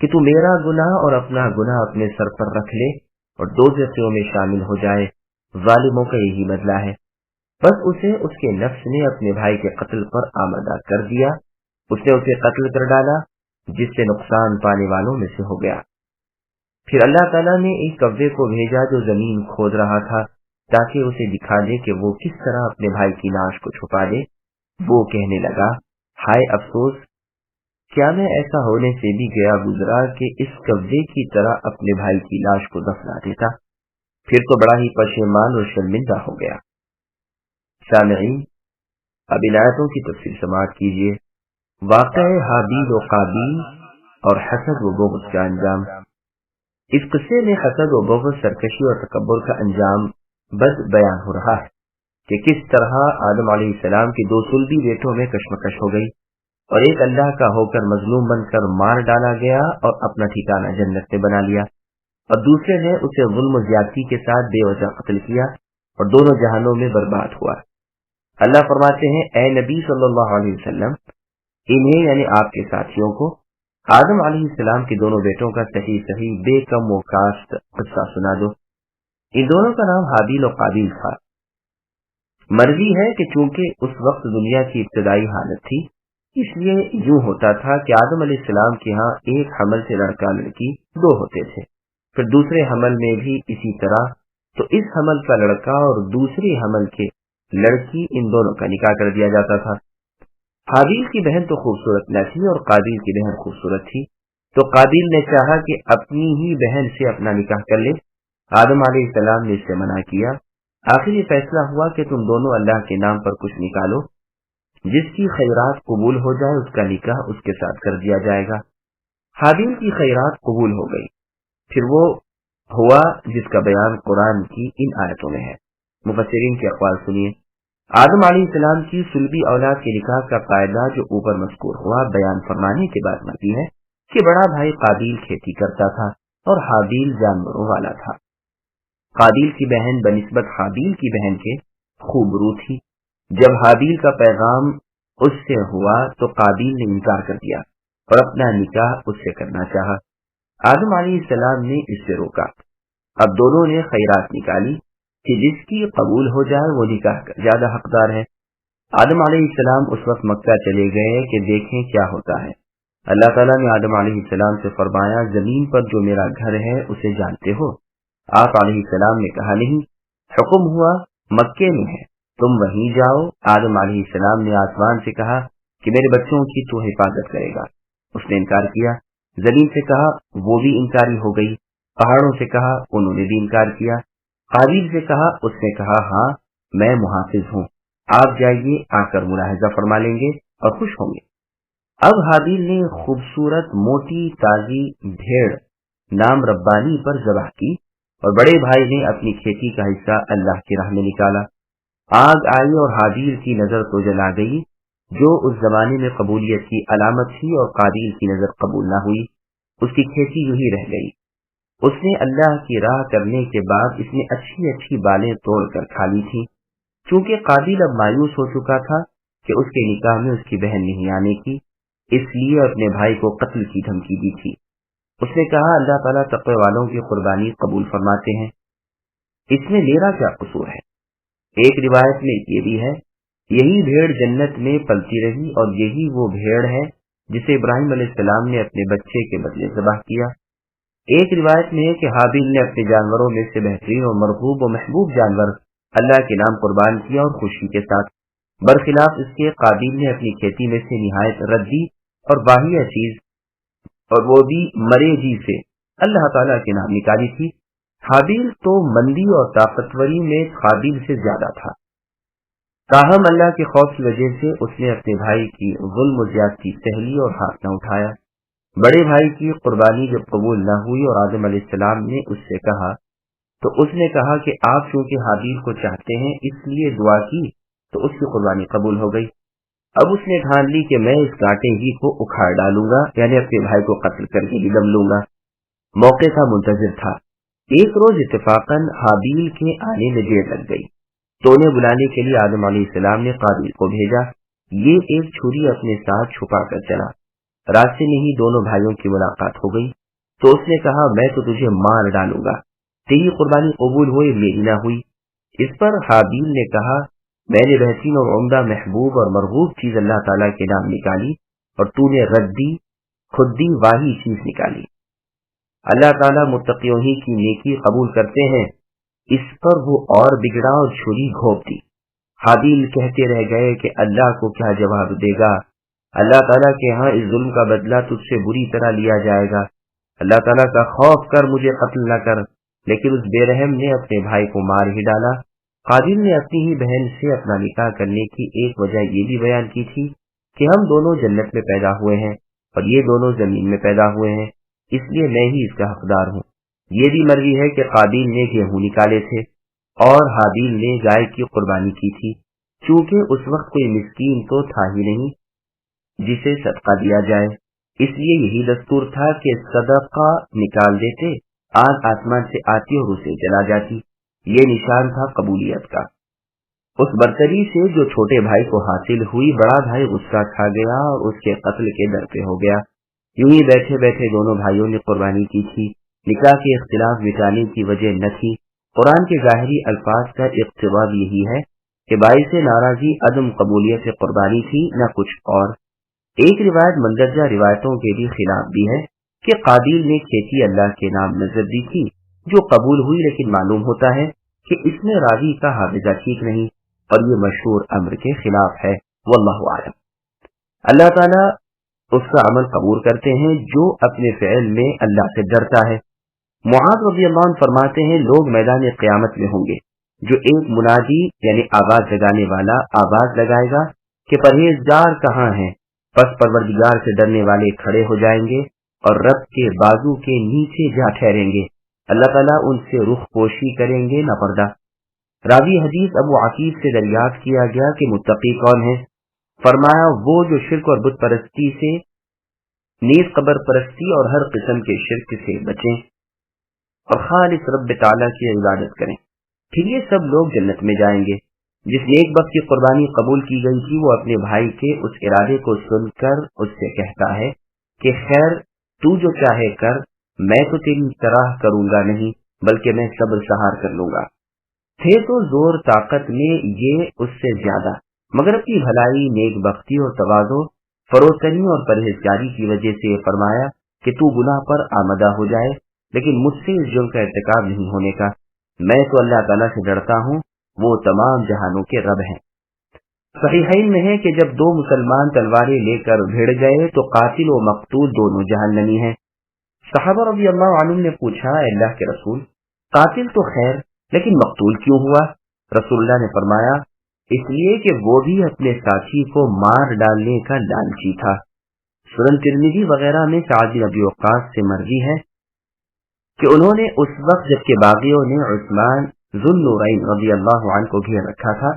کہ تو میرا گناہ اور اپنا گناہ اپنے سر پر رکھ لے اور دوزخیوں میں شامل ہو جائے۔ ظالموں کا یہی بدلہ ہے۔ بس اسے اس کے نفس نے اپنے بھائی کے قتل پر آمادہ کر دیا، اس نے اسے قتل کر ڈالا، جس سے نقصان پانے والوں میں سے ہو گیا۔ پھر اللہ تعالیٰ نے ایک کوے کو بھیجا جو زمین کھود رہا تھا تاکہ اسے دکھا دے کہ وہ کس طرح اپنے بھائی کی لاش کو چھپا دے۔ وہ کہنے لگا، ہائے افسوس، کیا میں ایسا ہونے سے بھی گیا گزرا کہ اس کوے کی طرح اپنے بھائی کی لاش کو دفنا دیتا، پھر تو بڑا ہی پشیمان اور شرمندہ ہو گیا۔ سامعین، اب ان آیتوں کی تفصیل سماعت کیجیے۔ واقعہ حابیل و قابیل اور حسد و بغض کا انجام۔ اس قصے میں حسد و بغض، سرکشی اور تکبر کا انجام بد بیان ہو رہا ہے کہ کس طرح آدم علیہ السلام کی دو صلبی بیٹوں میں کشمکش ہو گئی اور ایک اللہ کا ہو کر مظلوم بن کر مار ڈالا گیا اور اپنا ٹھکانہ جنت میں بنا لیا، اور دوسرے نے اسے ظلم و زیادتی کے ساتھ بے وجہ قتل کیا اور دونوں جہانوں میں برباد ہوا۔ اللہ فرماتے ہیں، اے نبی صلی اللہ علیہ وسلم، انہیں یعنی آپ کے ساتھیوں کو آدم علیہ السلام کے دونوں بیٹوں کا صحیح بے کم و کاشت قصہ سنا دو۔ ان دونوں کا نام حابیل و قابیل تھا۔ مرضی ہے کہ چونکہ اس وقت دنیا کی ابتدائی حالت تھی، اس لیے یوں ہوتا تھا کہ آدم علیہ السلام کے ہاں ایک حمل سے لڑکا لڑکی دو ہوتے تھے، پھر دوسرے حمل میں بھی اسی طرح، تو اس حمل کا لڑکا اور دوسری حمل کے لڑکی، ان دونوں کا نکاح کر دیا جاتا تھا۔ حابیل کی بہن تو خوبصورت نہ تھی اور قابیل کی بہن خوبصورت تھی، تو قابیل نے چاہا کہ اپنی ہی بہن سے اپنا نکاح کر لے۔ آدم علیہ السلام نے اس سے منع کیا۔ آخر یہ فیصلہ ہوا کہ تم دونوں اللہ کے نام پر کچھ نکالو، جس کی خیرات قبول ہو جائے اس کا نکاح اس کے ساتھ کر دیا جائے گا۔ حابیل کی خیرات قبول ہو گئی، پھر وہ ہوا جس کا بیان قرآن کی ان آیتوں میں ہے۔ مفسرین کے اقوال سنیے۔ آدم علیہ السلام کی صلبی اولاد کے نکاح کا قاعدہ جو اوپر مذکور ہوا بیان فرمانے کے بعد مرتی ہے کہ بڑا بھائی قابیل کھیتی کرتا تھا اور حابیل جانوروں والا تھا۔ قابیل کی بہن بنسبت حابیل کی بہن کے خوب رو تھی۔ جب حابیل کا پیغام اس سے ہوا تو قابیل نے انکار کر دیا اور اپنا نکاح اس سے کرنا چاہا۔ آدم علیہ السلام نے اس سے روکا۔ اب دونوں نے خیرات نکالی کہ جس کی قبول ہو جائے وہ نکاح کا زیادہ حقدار ہے۔ آدم علیہ السلام اس وقت مکہ چلے گئے کہ دیکھیں کیا ہوتا ہے۔ اللہ تعالیٰ نے آدم علیہ السلام سے فرمایا، زمین پر جو میرا گھر ہے اسے جانتے ہو؟ آپ علیہ السلام نے کہا، نہیں، حکم ہوا مکے میں ہے، تم وہیں جاؤ۔ آدم علیہ السلام نے آسمان سے کہا کہ میرے بچوں کی تو حفاظت کرے گا، اس نے انکار کیا۔ زمین سے کہا، وہ بھی انکاری ہو گئی۔ پہاڑوں سے کہا، انہوں نے بھی انکار کیا۔ قابیل سے کہا، اس نے کہا، ہاں میں محافظ ہوں، آپ جائیے، آ کر ملاحظہ فرما لیں گے اور خوش ہوں گے۔ اب حابیل نے خوبصورت موٹی تازی بھیڑ نام ربانی پر ذبح کی اور بڑے بھائی نے اپنی کھیتی کا حصہ اللہ کی راہ میں نکالا۔ آگ آئی اور حابیل کی نظر تو جلا گئی، جو اس زمانے میں قبولیت کی علامت تھی، اور قابیل کی نظر قبول نہ ہوئی، اس کی کھیتی یوں ہی رہ گئی۔ اس نے اللہ کی راہ کرنے کے بعد اس نے اچھی بالیں توڑ کر کھا لی تھی۔ چونکہ قابیل اب مایوس ہو چکا تھا کہ اس کے نکاح میں اس کی بہن نہیں آنے کی، اس لیے اپنے بھائی کو قتل کی دھمکی دی تھی۔ اس نے کہا، اللہ تعالیٰ تقوی والوں کی قربانی قبول فرماتے ہیں، اس میں میرا کیا قصور ہے؟ ایک روایت میں یہ بھی ہے، یہی بھیڑ جنت میں پلتی رہی اور یہی وہ بھیڑ ہے جسے ابراہیم علیہ السلام نے اپنے بچے کے بدلے ذبح کیا۔ ایک روایت میں ہے کہ حابیل نے اپنے جانوروں میں سے بہترین اور مرغوب و محبوب جانور اللہ کے نام قربان کیا اور خوشی کے ساتھ، برخلاف اس کے قابیل نے اپنی کھیتی میں سے نہایت ردی اور باہیہ چیز، اور وہ بھی مرے جی سے، اللہ تعالیٰ کے نام نکالی تھی۔ حابیل تو مندی اور طاقتوری میں قابیل سے زیادہ تھا، تاہم اللہ کے خوف کی وجہ سے اس نے اپنے بھائی کی ظلم و زیادتی سہ لی اور ہاتھ نہ اٹھایا۔ بڑے بھائی کی قربانی جب قبول نہ ہوئی اور آدم علیہ السلام نے اس سے کہا تو اس نے کہا کہ آپ چونکہ حابیل کو چاہتے ہیں اس لیے دعا کی تو اس کی قربانی قبول ہو گئی۔ اب اس نے ٹھان لی کہ میں اس کانٹے ہی کو اکھاڑ ڈالوں گا، یعنی اپنے بھائی کو قتل کر کے ہی دم لوں گا۔ موقع کا منتظر تھا۔ ایک روز اتفاقاً حابیل کے آنے میں دیر لگ گئی تو انہیں بلانے کے لیے آدم علیہ السلام نے قابیل کو بھیجا۔ یہ ایک چھری اپنے ساتھ چھپا کر چلا راستے میں ہی دونوں بھائیوں کی ملاقات ہو گئی تو اس نے کہا میں تو تجھے مار ڈالوں گا، تیری قربانی قبول ہوئی میری نہ ہوئی۔ اس پر حابیل نے کہا میں نے بہترین اور عمدہ محبوب اور مرغوب چیز اللہ تعالیٰ کے نام نکالی اور تو نے ردی خودی واہی چیز نکالی۔ اللہ تعالیٰ متقیوں ہی کی نیکی قبول کرتے ہیں۔ اس پر وہ اور بگڑا اور چھری گھونپ دی۔ حابیل کہتے رہ گئے کہ اللہ کو کیا جواب دے گا، اللہ تعالیٰ کے ہاں اس ظلم کا بدلہ تجھ سے بری طرح لیا جائے گا، اللہ تعالیٰ کا خوف کر مجھے قتل نہ کر۔ لیکن اس بے رحم نے اپنے بھائی کو مار ہی ڈالا۔ قابیل نے اپنی ہی بہن سے اپنا نکاح کرنے کی ایک وجہ یہ بھی بیان کی تھی کہ ہم دونوں جنت میں پیدا ہوئے ہیں اور یہ دونوں زمین میں پیدا ہوئے ہیں، اس لیے میں ہی اس کا حقدار ہوں۔ یہ بھی مروی ہے کہ قابیل نے گیہوں نکالے تھے اور حابیل نے گائے کی قربانی کی تھی، چونکہ اس وقت کوئی مسکین تو تھا ہی نہیں جسے صدقہ دیا جائے، اس لیے یہی دستور تھا کہ صدقہ نکال دیتے، آگ آسمان سے آتی اور اسے جلا جاتی۔ یہ نشان تھا قبولیت کا۔ اس برتری سے جو چھوٹے بھائی کو حاصل ہوئی، بڑا بھائی غصہ کھا گیا اور اس کے قتل کے در پہ ہو گیا۔ یوں ہی بیٹھے بیٹھے دونوں بھائیوں نے قربانی کی تھی۔ نکاح کے اختلاف مٹانے کی وجہ نہ تھی۔ قرآن کے ظاہری الفاظ کا اقتباس یہی ہے کہ باعث ناراضی عدم قبولیت قربانی تھی، نہ کچھ اور۔ ایک روایت مندرجہ روایتوں کے بھی خلاف بھی ہے کہ قابیل نے کھیتی اللہ کے نام نظر دی تھی جو قبول ہوئی، لیکن معلوم ہوتا ہے کہ اس میں راوی کا حافظہ ٹھیک نہیں اور یہ مشہور امر کے خلاف ہے، واللہ اعلم۔ اللہ تعالیٰ اس کا عمل قبول کرتے ہیں جو اپنے فعل میں اللہ سے ڈرتا ہے۔ معاذ رضی اللہ عنہ فرماتے ہیں لوگ میدان قیامت میں ہوں گے جو ایک منادی یعنی آواز لگانے والا آواز لگائے گا کہ پرہیزگار کہاں ہیں، پس پروردگار سے ڈرنے والے کھڑے ہو جائیں گے اور رب کے بازو کے نیچے جا ٹھہریں گے، اللہ تعالیٰ ان سے رخ پوشی کریں گے نہ پردہ۔ راوی حدیث ابو عقیل سے دریافت کیا گیا کہ متقی کون ہے؟ فرمایا وہ جو شرک اور بت پرستی سے، نیز قبر پرستی اور ہر قسم کے شرک سے بچیں اور خالص رب تعالیٰ کی عبادت کریں، پھر یہ سب لوگ جنت میں جائیں گے۔ جس نیک بخت کی قربانی قبول کی گئی تھی وہ اپنے بھائی کے اس ارادے کو سن کر اس سے کہتا ہے کہ خیر تو جو چاہے کر، میں تو تیری طرح کروں گا نہیں، بلکہ میں صبر سہار کر لوں گا۔ تھے تو زور طاقت میں یہ اس سے زیادہ، مگر اپنی بھلائی، نیک بختی اور تواضع، فروتنی اور پرہیزگاری کی وجہ سے یہ فرمایا کہ تو گناہ پر آمدہ ہو جائے، لیکن مجھ سے اس جرم کا ارتکاب نہیں ہونے کا۔ میں تو اللہ تعالیٰ سے ڈرتا ہوں، وہ تمام جہانوں کے رب ہیں۔ صحیحین میں ہے کہ جب دو مسلمان تلواریں لے کر بھیڑ گئے تو قاتل و مقتول دونوں جہنمی ہیں۔ صحابہ رضی اللہ عنہم نے پوچھا اے اللہ کے رسول، قاتل تو خیر لیکن مقتول کیوں ہوا؟ رسول اللہ نے فرمایا اس لیے کہ وہ بھی اپنے ساتھی کو مار ڈالنے کا لالچی تھا۔ سنن ترمذی وغیرہ میں سعد بن ابی وقاص سے مروی ہے کہ انہوں نے اس وقت جبکہ باغیوں نے عثمان ذو النورین رضی اللہ عنہ کو گھیر رکھا تھا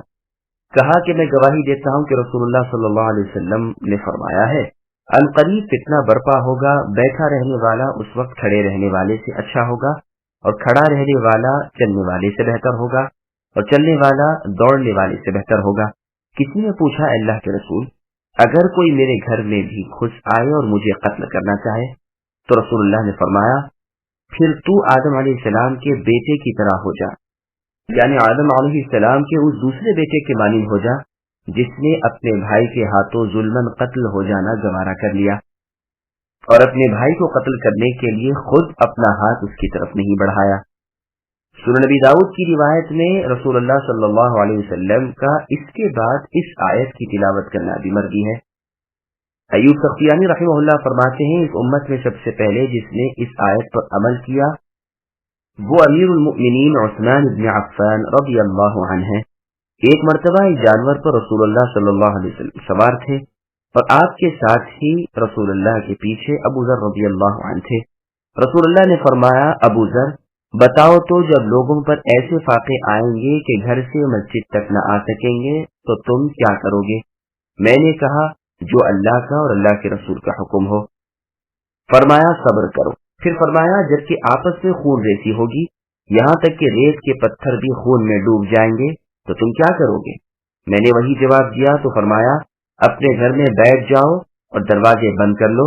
کہا کہ میں گواہی دیتا ہوں کہ رسول اللہ صلی اللہ علیہ وسلم نے فرمایا ہے عنقریب فتنہ برپا ہوگا، بیٹھا رہنے والا اس وقت کھڑے رہنے والے سے اچھا ہوگا اور کھڑا رہنے والا چلنے والے سے بہتر ہوگا اور چلنے والا دوڑنے والے سے بہتر ہوگا۔ کسی نے پوچھا اللہ کے رسول اگر کوئی میرے گھر میں بھی گھس آئے اور مجھے قتل کرنا چاہے؟ تو رسول اللہ نے فرمایا پھر تو آدم علیہ السلام کے بیٹے کی طرح ہو جا، یعنی آدم علیہ السلام کے اس دوسرے بیٹے کے مانند ہو جا جس نے اپنے بھائی کے ہاتھوں ظلماً قتل ہو جانا گوارا کر لیا اور اپنے بھائی کو قتل کرنے کے لیے خود اپنا ہاتھ اس کی طرف نہیں بڑھایا۔ سنن نبی داؤد کی روایت میں رسول اللہ صلی اللہ علیہ وسلم کا اس کے بعد اس آیت کی تلاوت کرنا بھی مروی ہے۔ ایوب سختیانی رحمہ اللہ فرماتے ہیں اس امت میں سب سے پہلے جس نے اس آیت پر عمل کیا وہ امیر المؤمنین عثمان بن عفان رضی اللہ عنہ ہے۔ ایک مرتبہ ایک جانور پر رسول اللہ صلی اللہ علیہ وسلم سوار تھے اور آپ کے ساتھ ہی رسول اللہ کے پیچھے ابو ذر رضی اللہ عنہ تھے۔ رسول اللہ نے فرمایا ابو ذر بتاؤ تو جب لوگوں پر ایسے فاقے آئیں گے کہ گھر سے مسجد تک نہ آ سکیں گے تو تم کیا کرو گے؟ میں نے کہا جو اللہ کا اور اللہ کے رسول کا حکم ہو۔ فرمایا صبر کرو۔ پھر فرمایا جبکہ آپس میں خون ریزی ہوگی، یہاں تک کہ ریت کے پتھر بھی خون میں ڈوب جائیں گے تو تم کیا کرو گے؟ میں نے وہی جواب دیا تو فرمایا اپنے گھر میں بیٹھ جاؤ اور دروازے بند کر لو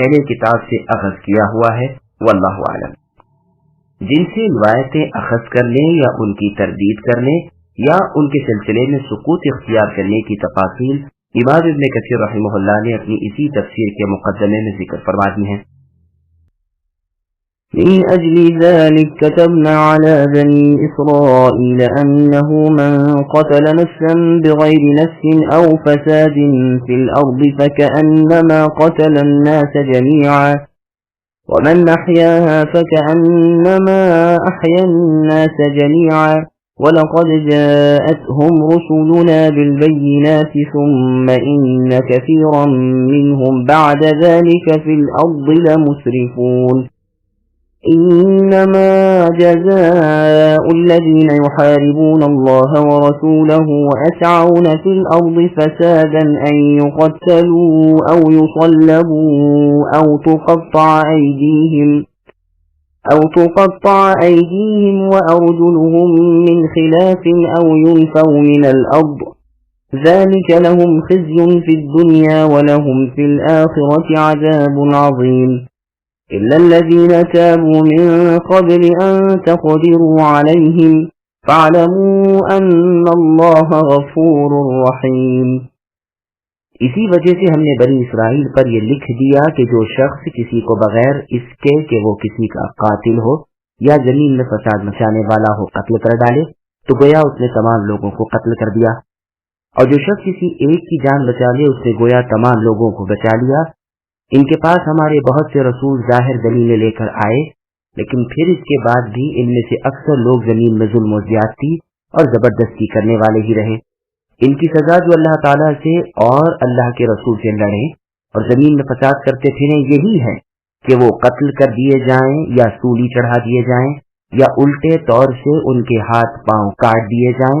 اہل کتاب سے اخذ کیا ہوا ہے، واللہ اعلم۔ جن سے روایتیں اخذ کر لیں یا ان کی تردید کر لیں یا ان کے سلسلے میں سکوت اختیار کرنے کی تفاصیل امام ابن کثیر رحمہ اللہ نے اپنی اسی تفسیر کے مقدمے میں ذکر فرما دی ہیں۔ من أجل ذلك كتبنا على بني إسرائيل أنه من قتل نفسا بغير نفس أو فساد في الأرض فكأنما قتل الناس جميعا ومن أحياها فكأنما أحيا الناس جميعا ولقد جاءتهم رسلنا بالبينات ثم إن كثيرا منهم بعد ذلك في الأرض لمسرفون إنما جزاء الذين يحاربون الله ورسوله ويسعون في الأرض فسادا أن يقتلوا أو يصلبوا أو تقطع أيديهم وأرجلهم من خلاف أو ينفوا من الأرض ذلك لهم خزي في الدنيا ولهم في الآخرة عذاب عظيم إلا الذين تابوا من قبل أن تقدروا عليهم فاعلموا أن الله غفور رحيم۔ اسی وجہ سے ہم نے بنی اسرائیل پر یہ لکھ دیا کہ جو شخص کسی کو بغیر اس کے کہ وہ کسی کا قاتل ہو یا زمین میں فساد مچانے والا ہو قتل کر ڈالے تو گویا اس نے تمام لوگوں کو قتل کر دیا، اور جو شخص کسی ایک کی جان بچا لے اس نے گویا تمام لوگوں کو بچا لیا۔ ان کے پاس ہمارے بہت سے رسول ظاہر دلیلیں لے کر آئے، لیکن پھر اس کے بعد بھی ان میں سے اکثر لوگ زمین میں ظلم و زیادتی اور زبردستی کرنے والے ہی رہے۔ ان کی سزا جو اللہ تعالیٰ سے اور اللہ کے رسول سے لڑیں اور زمین میں فساد کرتے پھریں یہی ہے کہ وہ قتل کر دیے جائیں یا سولی چڑھا دیے جائیں یا الٹے طور سے ان کے ہاتھ پاؤں کاٹ دیے جائیں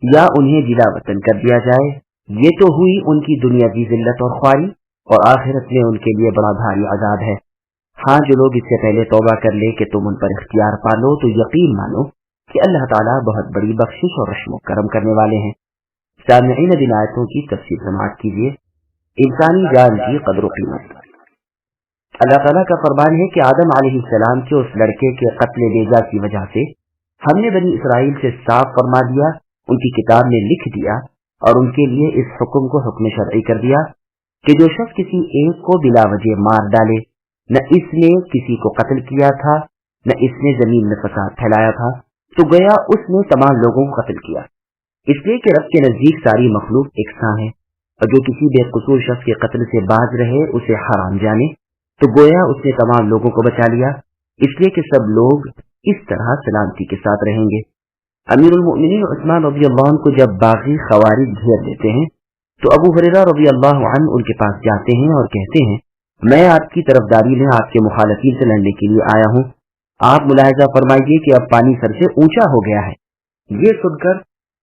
یا انہیں جلا وطن کر دیا جائے۔ یہ تو ہوئی ان کی دنیا کی ذلت اور خواری، اور آخرت میں ان کے لیے بڑا بھاری عذاب ہے۔ ہاں جو لوگ اس سے پہلے توبہ کر لے کہ تم ان پر اختیار پالو تو یقین مانو کہ اللہ تعالیٰ بہت بڑی بخشش اور رحم و کرم کرنے والے ہیں۔ سامعین ان آیتوں کی تفسیر سماعت کیجیے۔ انسانی جان کی قدر و قیمت۔ اللہ تعالیٰ کا فرمان ہے کہ آدم علیہ السلام کے اس لڑکے کے قتل بیجا کی وجہ سے ہم نے بنی اسرائیل سے صاف فرما دیا، ان کی کتاب میں لکھ دیا اور ان کے لیے اس حکم کو حکم شرعی کر دیا کہ جو شخص کسی ایک کو بلا وجہ مار ڈالے، نہ اس نے کسی کو قتل کیا تھا نہ اس نے زمین میں فساد پھیلایا تھا، تو گویا اس نے تمام لوگوں کو قتل کیا، اس لیے کہ رب کے نزدیک ساری مخلوق یکساں ہے، اور جو کسی بے قصور شخص کے قتل سے باز رہے اسے حرام جانے، تو گویا اس نے تمام لوگوں کو بچا لیا، اس لیے کہ سب لوگ اس طرح سلامتی کے ساتھ رہیں گے۔ امیر المؤمنین عثمان رضی اللہ عنہ کو جب باغی خوارج گھیر لیتے ہیں تو ابو ہریرہ رضی اللہ عنہ ان کے پاس جاتے ہیں اور کہتے ہیں میں آپ کی طرفداری میں آپ کے مخالفین سے لڑنے کے لیے آیا ہوں، آپ ملاحظہ فرمائیے کہ اب پانی سر سے اونچا ہو گیا ہے۔ یہ سن کر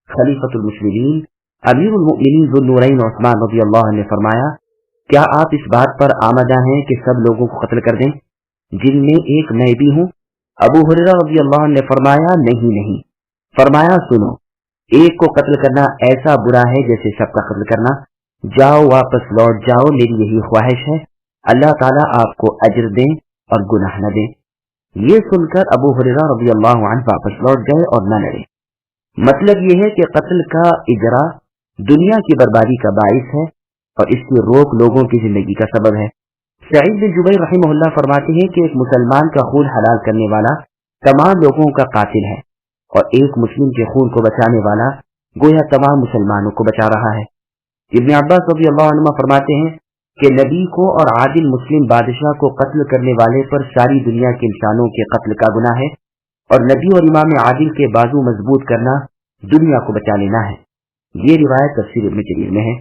خلیفۃ المسلمین امیر المؤمنین ذو النورین عثمان رضی اللہ عنہ نے فرمایا کیا آپ اس بات پر آمدہ ہیں کہ سب لوگوں کو قتل کر دیں جن میں ایک میں بھی ہوں؟ ابو ہریرہ رضی اللہ عنہ نے فرمایا نہیں۔ فرمایا سنو، ایک کو قتل کرنا ایسا برا ہے جیسے سب کا قتل کرنا، جاؤ واپس لوٹ جاؤ، میری یہی خواہش ہے، اللہ تعالیٰ آپ کو اجر دیں اور گناہ نہ دیں۔ یہ سن کر ابو ہریرہ رضی اللہ عنہ واپس لوٹ گئے اور نہ لڑے۔ مطلب یہ ہے کہ قتل کا اجرا دنیا کی بربادی کا باعث ہے اور اس کی روک لوگوں کی زندگی کا سبب ہے۔ سعید بن جبیر رحمہ اللہ فرماتے ہیں کہ ایک مسلمان کا خون حلال کرنے والا تمام لوگوں کا قاتل ہے، اور ایک مسلم کے خون کو بچانے والا گویا تمام مسلمانوں کو بچا رہا ہے۔ ابن عباس رضی اللہ عنہ فرماتے ہیں کہ نبی کو اور عادل مسلم بادشاہ کو قتل کرنے والے پر ساری دنیا کے انسانوں کے قتل کا گناہ ہے، اور نبی اور امام عادل کے بازو مضبوط کرنا دنیا کو بچا لینا ہے۔ یہ روایت تفسیر ابن جریر میں ہے۔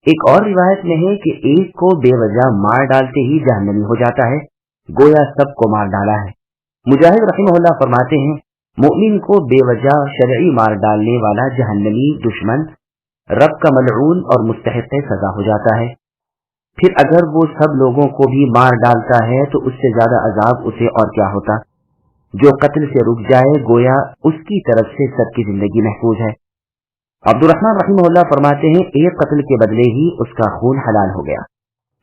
ایک اور روایت میں ہے کہ ایک کو بے وجہ مار ڈالتے ہی جہنمی ہو جاتا ہے، گویا سب کو مار ڈالا ہے۔ مجاہد رحمہ اللہ فرماتے ہیں مومن کو بے وجہ شرعی مار ڈالنے والا جہنمی دشمن رب کا ملعون اور مستحق سزا ہو جاتا ہے۔ پھر اگر وہ سب لوگوں کو بھی مار ڈالتا ہے تو اس سے زیادہ عذاب اسے اور کیا ہوتا۔ جو قتل سے رک جائے گویا اس کی طرف سے سب کی زندگی محفوظ ہے۔ عبد الرحمن رحمہ اللہ فرماتے ہیں ایک قتل کے بدلے ہی اس کا خون حلال ہو گیا۔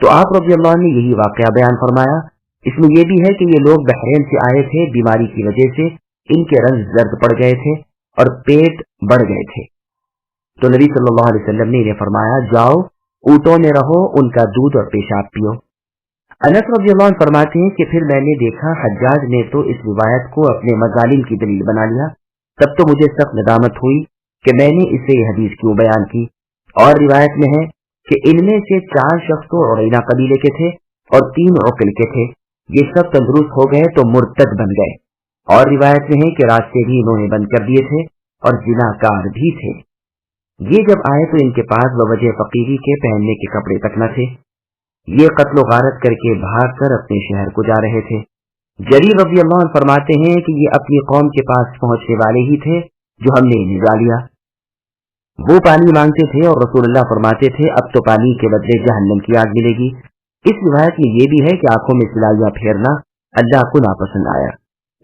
تو آپ رضی اللہ عنہ نے یہی واقعہ بیان فرمایا۔ اس میں یہ بھی ہے کہ یہ لوگ بحرین سے آئے تھے، بیماری کی وجہ سے ان کے رنج زرد پڑ گئے تھے اور پیٹ بڑھ گئے تھے، تو نبی صلی اللہ علیہ وسلم نے انہیں فرمایا جاؤ اونٹوں میں رہو، ان کا دودھ اور پیشاب پیو۔ انس رضی اللہ عنہ فرماتے ہیں کہ پھر میں نے دیکھا حجاج نے تو اس روایت کو اپنے مظالم کی دلیل بنا لیا، تب تو مجھے سخت ندامت ہوئی کہ میں نے اسے یہ حدیث کیوں بیان کی۔ اور روایت میں ہے کہ ان میں سے 4 شخص تو عرینہ قبیلے کے تھے اور 3 عقل کے تھے، یہ سب تندرست ہو گئے تو مرتد بن گئے۔ اور روایت میں ہے کہ راستے بھی انہوں نے بند کر دیے تھے اور زناکار بھی تھے۔ یہ جب آئے تو ان کے پاس بوجہ فقیری کے پہننے کے کپڑے تک نہ تھے، یہ قتل و غارت کر کے بھاگ کر اپنے شہر کو جا رہے تھے۔ جریر رضی اللہ عنہ فرماتے ہیں کہ یہ اپنی قوم کے پاس پہنچنے والے ہی تھے جو ہم نے انہیں جا لیا۔ وہ پانی مانگتے تھے اور رسول اللہ فرماتے تھے اب تو پانی کے بدلے جہنم کی آگ ملے گی۔ اس روایت میں یہ بھی ہے کہ آنکھوں میں سلائیاں پھیرنا اللہ کو ناپسند آیا،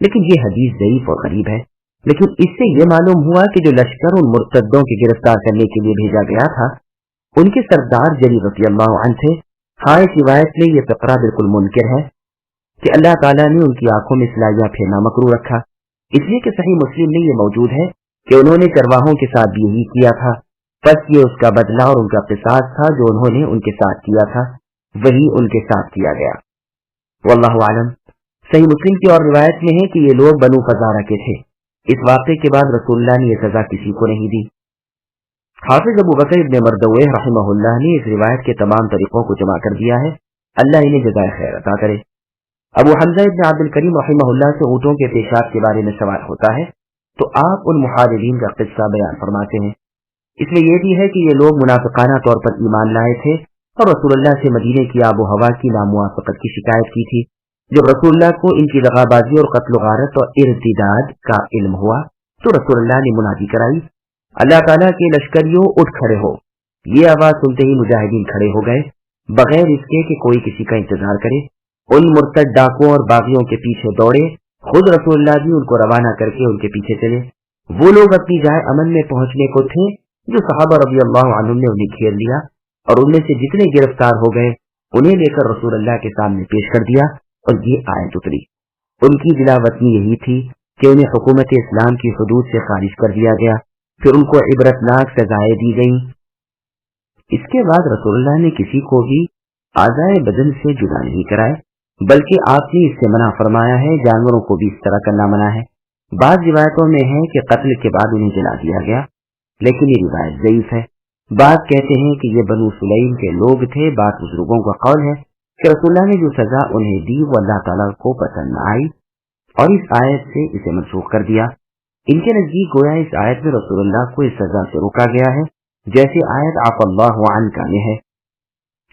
لیکن یہ حدیث ضعیف اور غریب ہے۔ لیکن اس سے یہ معلوم ہوا کہ جو لشکر ان مرتدوں کی گرفتار کرنے کے لیے بھیجا گیا تھا ان کے سردار جریر رضی اللہ عنہ تھے۔ ہاں اس روایت میں یہ فقرہ بالکل منکر ہے کہ اللہ تعالیٰ نے ان کی آنکھوں میں سلائیاں پھیرنا مکروہ رکھا، اس لیے کہ صحیح مسلم میں یہ موجود ہے کہ انہوں نے چرواہوں کے ساتھ بھی یہی کیا تھا، بس یہ اس کا بدلہ اور ان کا قصاص تھا جو انہوں نے ان کے ساتھ کیا تھا، وہی ان کے ساتھ کیا گیا۔ واللہ اعلم۔ صحیح مسلم کی اور روایت میں ہے کہ یہ لوگ بنو فزارہ کے تھے۔ اس واقعے کے بعد رسول اللہ نے یہ سزا کسی کو نہیں دی۔ حافظ ابو بکر ابن مردویہ رحمہ اللہ نے اس روایت کے تمام طریقوں کو جمع کر دیا ہے، اللہ انہیں جزائے خیر عطا کرے۔ ابو حمزہ ابن عبد الکریم رحمہ اللہ سے اونٹوں کے پیشاب کے بارے میں سوال ہوتا ہے تو آپ ان محاربین کا قصہ بیان فرماتے ہیں۔ اس میں یہ بھی ہے کہ یہ لوگ منافقانہ طور پر ایمان لائے تھے اور رسول اللہ سے مدینے کی آب و ہوا کی ناموافقت کی شکایت کی تھی۔ جب رسول اللہ کو ان کی دغابازی اور قتل و غارت اور ارتداد کا علم ہوا تو رسول اللہ نے منادی کرائی، اللہ تعالیٰ کے لشکریوں اٹھ کھڑے ہو۔ یہ آواز سنتے ہی مجاہدین کھڑے ہو گئے بغیر اس کے کہ کوئی کسی کا انتظار کرے۔ ان مرتد ڈاکوں اور باغیوں کے پیچھے دوڑے، خود رسول اللہ بھی ان کو روانہ کر کے ان کے پیچھے چلے۔ وہ لوگ اپنی جائے امن میں پہنچنے کو تھے جو صحابہ رضی اللہ عنہم نے انہیں گھیر لیا اور ان میں سے جتنے گرفتار ہو گئے انہیں لے کر رسول اللہ کے سامنے پیش کر دیا اور یہ آیت اتری۔ ان کی دلا وطنی یہی تھی کہ انہیں حکومت اسلام کی حدود سے خارج کر دیا گیا، پھر ان کو عبرتناک سزائیں دی گئیں۔ اس کے بعد رسول اللہ نے کسی کو بھی اعضائے بدن سے جدا نہیں کرائے، بلکہ آپ نے اس سے منع فرمایا ہے، جانوروں کو بھی اس طرح کرنا منع ہے۔ بعض روایتوں میں ہے کہ قتل کے بعد انہیں جلا دیا گیا، لیکن یہ روایت ضعیف ہے۔ بعض کہتے ہیں کہ یہ بنو سلیم کے لوگ تھے۔ بعض بزرگوں کا قول ہے کہ رسول اللہ نے جو سزا انہیں دی وہ اللہ تعالیٰ کو پسند نہ آئی اور اس آیت سے اسے منسوخ کر دیا۔ ان کے نزدیک گویا اس آیت میں رسول اللہ کو اس سزا سے روکا گیا ہے جیسے آیت عفا اللہ عنک میں ہے۔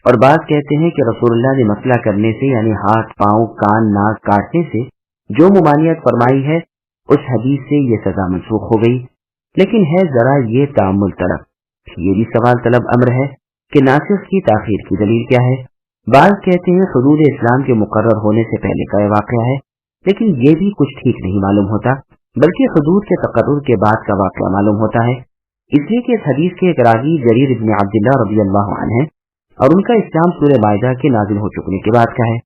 اور بعض کہتے ہیں کہ رسول اللہ نے مسئلہ کرنے سے یعنی ہاتھ پاؤں کان ناک کاٹنے سے جو ممانعت فرمائی ہے اس حدیث سے یہ سزا منسوخ ہو گئی، لیکن ہے ذرا یہ تأمل طلب، یہ بھی سوال طلب امر ہے کہ ناسخ کی تاخیر کی دلیل کیا ہے۔ بعض کہتے ہیں حدود اسلام کے مقرر ہونے سے پہلے کا یہ واقعہ ہے، لیکن یہ بھی کچھ ٹھیک نہیں معلوم ہوتا، بلکہ حدود کے تقرر کے بعد کا واقعہ معلوم ہوتا ہے، اس لیے کہ اس حدیث کے ایک راوی جریر ابن عبداللہ رضی اللہ عنہ ہے اور ان کا اسلام سورہ مائدہ کے نازل ہو چکنے کے بعد کا ہے۔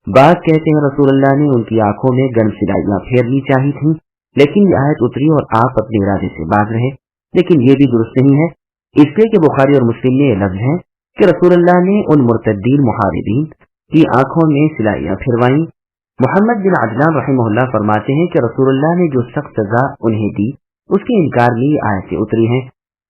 بعض کہتے ہیں رسول اللہ نے ان کی آنکھوں میں گرم سلائیاں پھیرنی چاہی تھیں، لیکن یہ آیت اتری اور آپ اپنے ارادے سے باز رہے، لیکن یہ بھی درست نہیں ہے، اس لیے کہ بخاری اور مسلم میں یہ لفظ ہے کہ رسول اللہ نے ان مرتدین محاربین کی آنکھوں میں سلائیاں پھروائیں۔ محمد بن عدنان رحمہ اللہ فرماتے ہیں کہ رسول اللہ نے جو سخت سزا انہیں دی اس کے انکار میں یہ آیتیں اتری ہیں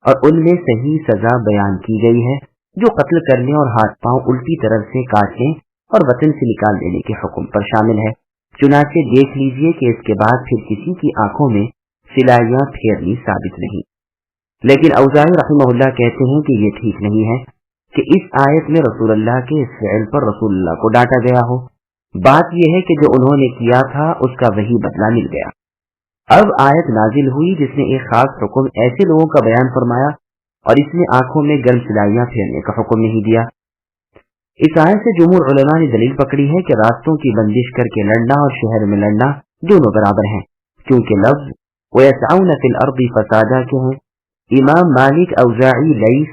اور ان میں صحیح سزا بیان کی گئی ہے جو قتل کرنے اور ہاتھ پاؤں الٹی طرف سے کاٹنے اور وطن سے نکال دینے کے حکم پر شامل ہے۔ چنانچہ دیکھ لیجئے کہ اس کے بعد پھر کسی کی آنکھوں میں سلائیاں پھیرنی ثابت نہیں۔ لیکن اوزاعی رحمہ اللہ کہتے ہیں کہ یہ ٹھیک نہیں ہے کہ اس آیت میں رسول اللہ کے اس فعل پر رسول اللہ کو ڈانٹا گیا ہو۔ بات یہ ہے کہ جو انہوں نے کیا تھا اس کا وہی بدلہ مل گیا۔ اب آیت نازل ہوئی جس نے ایک خاص حکم ایسے لوگوں کا بیان فرمایا اور اس میں آنکھوں میں گرم سلائیاں پھیرنے کا حکم نہیں دیا۔ اس آیت سے جمہور علماء نے دلیل پکڑی ہے کہ راستوں کی بندش کر کے لڑنا اور شہر میں لڑنا دونوں برابر ہیں، کیونکہ لفظ وَيَسْعَوْنَ فِي الْأَرْضِ فَسَادًا کے ہیں۔ امام مالک، اوزاعی، لیث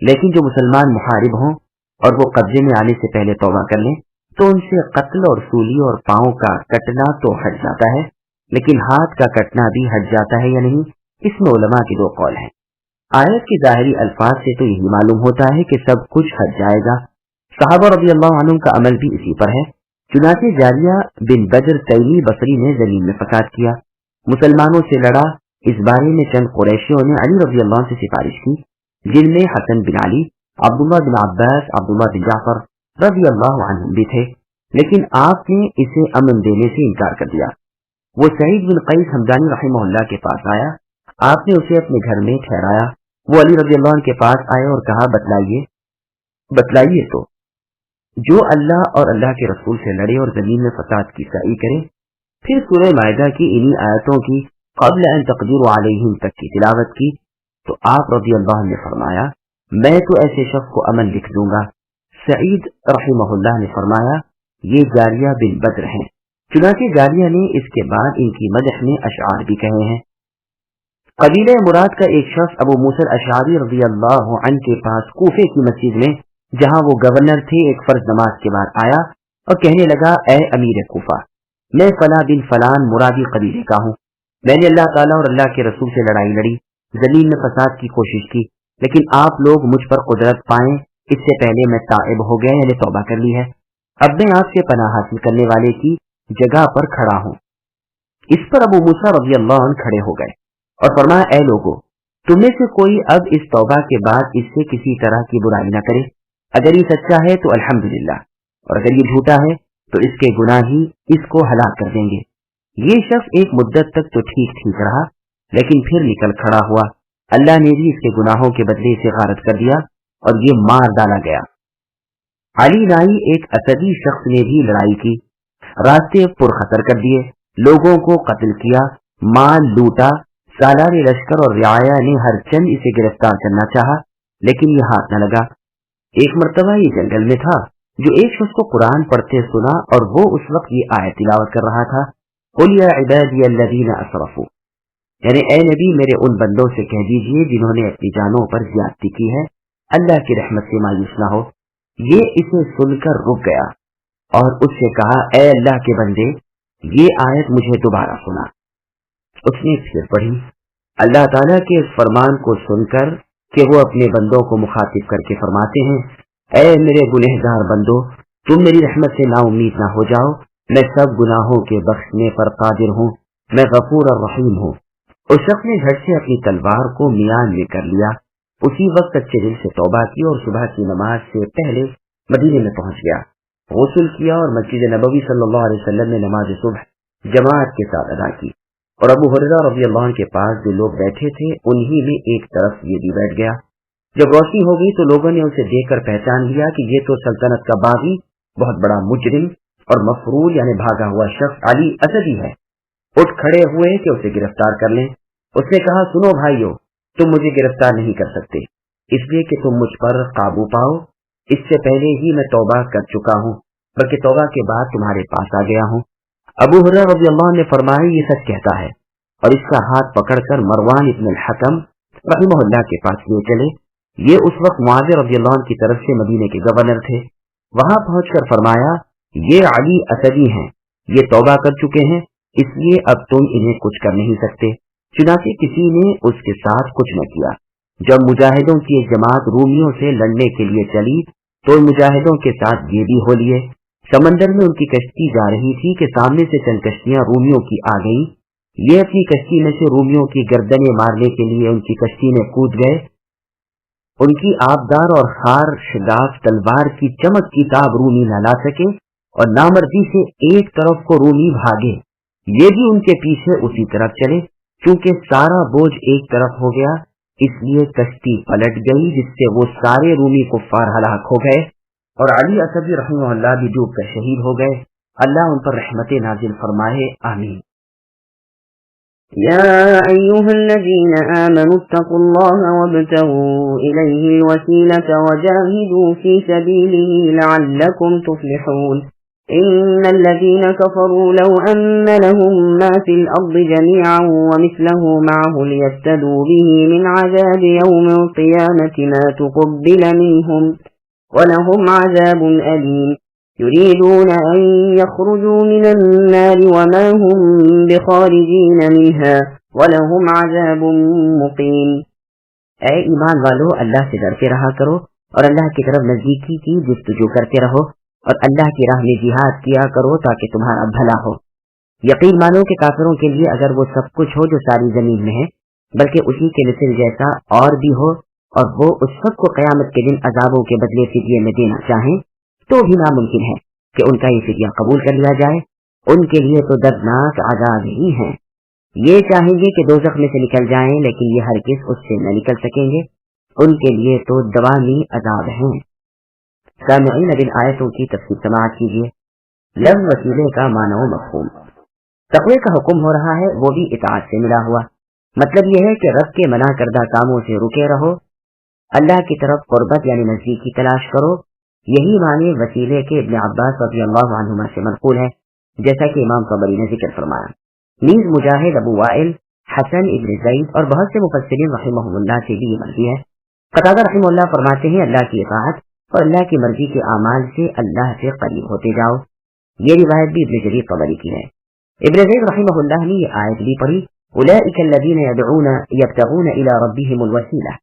لیکن جو مسلمان محارب ہوں اور وہ قبضے میں آنے سے پہلے توبہ کر لیں تو ان سے قتل اور سولی اور پاؤں کا کٹنا تو ہٹ جاتا ہے، لیکن ہاتھ کا کٹنا بھی ہٹ جاتا ہے یا نہیں، اس میں علماء کے دو قول ہیں۔ آیت کے ظاہری الفاظ سے تو یہی معلوم ہوتا ہے کہ سب کچھ ہٹ جائے گا۔ صحابہ رضی اللہ عنہ کا عمل بھی اسی پر ہے۔ چنانچہ جاریہ بن بدر تیمی بصری نے زمین میں فساد کیا، مسلمانوں سے لڑا۔ اس بارے میں چند قریشیوں نے علی رضی اللہ عنہ سے سفارش کی، جن میں حسن بن علی، عبداللہ بن عباس، عبداللہ بن جعفر رضی اللہ عنہ بھی تھے، لیکن آپ نے اسے امن دینے سے انکار کر دیا۔ وہ سعید بن قیس حمدانی رحمہ اللہ کے پاس آیا، آپ نے اسے اپنے گھر میں ٹھہرایا۔ وہ علی رضی اللہ عنہ کے پاس آئے اور کہا، بتلائیے تو جو اللہ اور اللہ کے رسول سے لڑے اور زمین میں فساد کی سعی کرے۔ پھر سورہ مائدہ کی انہی آیتوں کی قبل ان تقدیروا علیہم تک کی تلاوت کی تو آپ رضی اللہ عنہ نے فرمایا، میں تو ایسے شخص کو امن لکھ دوں گا۔ سعید رحمہ اللہ نے فرمایا، یہ جاریہ بن بدر ہیں۔ چنانچہ جاریہ نے اس کے بعد ان کی مدح میں اشعار بھی کہے ہیں۔ قبیلہ مراد کا ایک شخص ابو موسیٰ الاشعری رضی اللہ عنہ کے پاس کوفے کی مسجد میں جہاں وہ گورنر تھے ایک فرض نماز کے بعد آیا اور کہنے لگا، اے امیر کوفہ، میں فلاں بن فلان مرادی قبیلے کا ہوں، میں نے اللہ تعالیٰ اور اللہ کے رسول سے لڑائی لڑی، زمین میں فساد کی کوشش کی، لیکن آپ لوگ مجھ پر قدرت پائیں اس سے پہلے میں تائب ہو گیا، یعنی توبہ کر لی ہے۔ اب میں آپ سے پناہ حاصل کرنے والے کی جگہ پر کھڑا ہوں۔ اس پر ابو موسیٰ رضی اللہ عنہ کھڑے ہو گئے اور فرمایا، اے لوگو، تم میں سے کوئی اب اس توبہ کے بعد اس سے کسی طرح کی برائی نہ کرے، اگر یہ سچا ہے تو الحمدللہ، اور اگر یہ جھوٹا ہے تو اس کے گناہ ہی اس کو ہلاک کر دیں گے۔ یہ شخص ایک مدت تک تو ٹھیک رہا، لیکن پھر نکل کھڑا ہوا، اللہ نے بھی اس کے گناہوں کے بدلے سے غارت کر دیا اور یہ مار ڈالا گیا۔ علی نائی ایک اسدی شخص نے بھی لڑائی کی، راستے پرخطر کر دیے، لوگوں کو قتل کیا، مال لوٹا۔ سالار لشکر اور رعایا نے ہر چند اسے گرفتار کرنا چاہا، لیکن یہ ہاتھ نہ لگا۔ ایک مرتبہ یہ جنگل میں تھا، جو ایک شخص کو قرآن پڑھتے سنا اور وہ اس وقت یہ آیت تلاوت کر رہا تھا، قل یا عبادی الذین اسرفوا، یعنی اے نبی میرے ان بندوں سے کہہ دیجئے جنہوں نے اپنی جانوں پر زیادتی کی ہے، اللہ کی رحمت سے مایوس نہ ہو۔ یہ اسے سن کر رک گیا اور اس سے کہا، اے اللہ کے بندے، یہ آیت مجھے دوبارہ سنا۔ اس نے پھر پڑھی۔ اللہ تعالیٰ کے اس فرمان کو سن کر کہ وہ اپنے بندوں کو مخاطب کر کے فرماتے ہیں، اے میرے گنہگار بندو، تم میری رحمت سے نا امید نہ ہو جاؤ، میں سب گناہوں کے بخشنے پر قادر ہوں، میں غفور الرحیم ہوں۔ اس شخص نے جھٹ سے اپنی تلوار کو میان میں کر لیا، اسی وقت اچھے دل سے توبہ کی اور صبح کی نماز سے پہلے مدینے میں پہنچ گیا، غسل کیا اور مسجد نبوی صلی اللہ علیہ وسلم میں نماز صبح جماعت کے ساتھ ادا کی، اور ابو ہریرہ رضی اللہ عنہ کے پاس جو لوگ بیٹھے تھے انہی میں ایک طرف یہ بھی بیٹھ گیا۔ جب روشنی ہو گئی تو لوگوں نے اسے دیکھ کر پہچان لیا کہ یہ تو سلطنت کا باغی، بہت بڑا مجرم اور مفرور یعنی بھاگا ہوا شخص علی اسدی ہے۔ اٹھ کھڑے ہوئے کہ اسے گرفتار کر لیں۔ اس نے کہا، سنو بھائیو، تم مجھے گرفتار نہیں کر سکتے، اس لیے کہ تم مجھ پر قابو پاؤ، اس سے پہلے ہی میں توبہ کر چکا ہوں، بلکہ توبہ کے بعد تمہارے پاس آ گیا ہوں۔ ابو ہریرہ رضی اللہ عنہ نے فرمایا، یہ سچ کہتا ہے، اور اس کا ہاتھ پکڑ کر مروان ابن الحکم رحمہ اللہ کے پاس لے چلے۔ یہ اس وقت معاذ رضی اللہ عنہ کی طرف سے مدینے کے گورنر تھے۔ وہاں پہنچ کر فرمایا، یہ علی اسدی ہیں، یہ توبہ کر چکے ہیں، اس لیے اب تم انہیں کچھ کر نہیں سکتے۔ چنانچہ کسی نے اس کے ساتھ کچھ نہ کیا۔ جب مجاہدوں کی ایک جماعت رومیوں سے لڑنے کے لیے چلی تو مجاہدوں کے ساتھ یہ بھی ہو لیے۔ سمندر میں ان کی کشتی جا رہی تھی کہ سامنے سے چند کشتیاں رومیوں کی آ گئیں۔ یہ اپنی کشتی میں سے رومیوں کی گردنیں مارنے کے لیے ان کی کشتی میں کود گئے۔ ان کی آبدار اور خار شگاف تلوار کی چمک کی تاب رومی نہ لا سکے اور نامردی سے ایک طرف کو رومی بھاگے، یہ بھی ان کے پیچھے اسی طرف چلے۔ چونکہ سارا بوجھ ایک طرف ہو گیا، اس لیے کشتی پلٹ گئی، جس سے وہ سارے رومی کفار ہلاک ہو گئے اور علی اسدی رحمہ اللہ بھی ڈوب کر شہید ہو گئے۔ اللہ ان پر رحمت نازل فرمائے، آمین۔ يا أيها الذين آمنوا اتقوا الله وابتغوا إليه الوسيلة وجاهدوا في سبيله لعلكم تفلحون۔ إن الذين كفروا لو أن لهم ما في الأرض جميعا ومثله معه ليفتدوا به من عذاب يوم القيامة ما تقبل منهم ولهم عذاب أليم يريدون أن يخرجوا من النار وما هم بخارجين منها ولهم عذاب مقيم. اے ایمان والو، اللہ سے ڈرتے رہا کرو اور اللہ کی طرف نزدیکی کی جستجو کرتے رہو اور اللہ کی راہ میں جہاد کیا کرو تاکہ تمہارا بھلا ہو۔ یقین مانو کہ کافروں کے لیے اگر وہ سب کچھ ہو جو ساری زمین میں ہے، بلکہ اسی کے مثل جیسا اور بھی ہو، اور وہ اس سب کو قیامت کے دن عذابوں کے بدلے فدیے میں دینا چاہیں، تو بھی ناممکن ہے کہ ان کا یہ فدیہ قبول کر لیا جائے۔ ان کے لیے تو دردناک عذاب ہی ہیں۔ یہ چاہیں گے کہ دوزخ میں سے نکل جائیں، لیکن یہ ہرگز اس سے نہ نکل سکیں گے، ان کے لیے تو دوامی عذاب ہیں۔ سامعین، اب ان آیتوں کی تفسیر سماعت کیجیے۔ لفظ وسیلے کا معنی و مفہوم۔ تقوی کا حکم ہو رہا ہے، وہ بھی اطاعت سے ملا ہوا۔ مطلب یہ ہے کہ رب کے منع کردہ کاموں سے رکے رہو، اللہ کی طرف قربت یعنی نزدیکی تلاش کرو۔ یہی معنی وسیلے کے ابن عباس رضی اللہ عنہما سے منقول ہے، جیسا کہ امام طبری نے ذکر فرمایا۔ نیز مجاہد، ابو وائل، حسن ابن زید اور بہت سے مفسرین رحمہ اللہ سے بھی یہ مرضی ہے۔ قتادہ رحمہ اللہ فرماتے ہیں، اللہ کی اطاعت اور اللہ کی مرضی کے اعمال سے اللہ سے قریب ہوتے جاؤ۔ یہ روایت بھی ابن جریر طبری کی ہے۔ ابن زید رحمہ اللہ نے یہ آیت بھی پڑھی، اولئک الذین یدعون یبتغون الی ربہم الوسیلہ،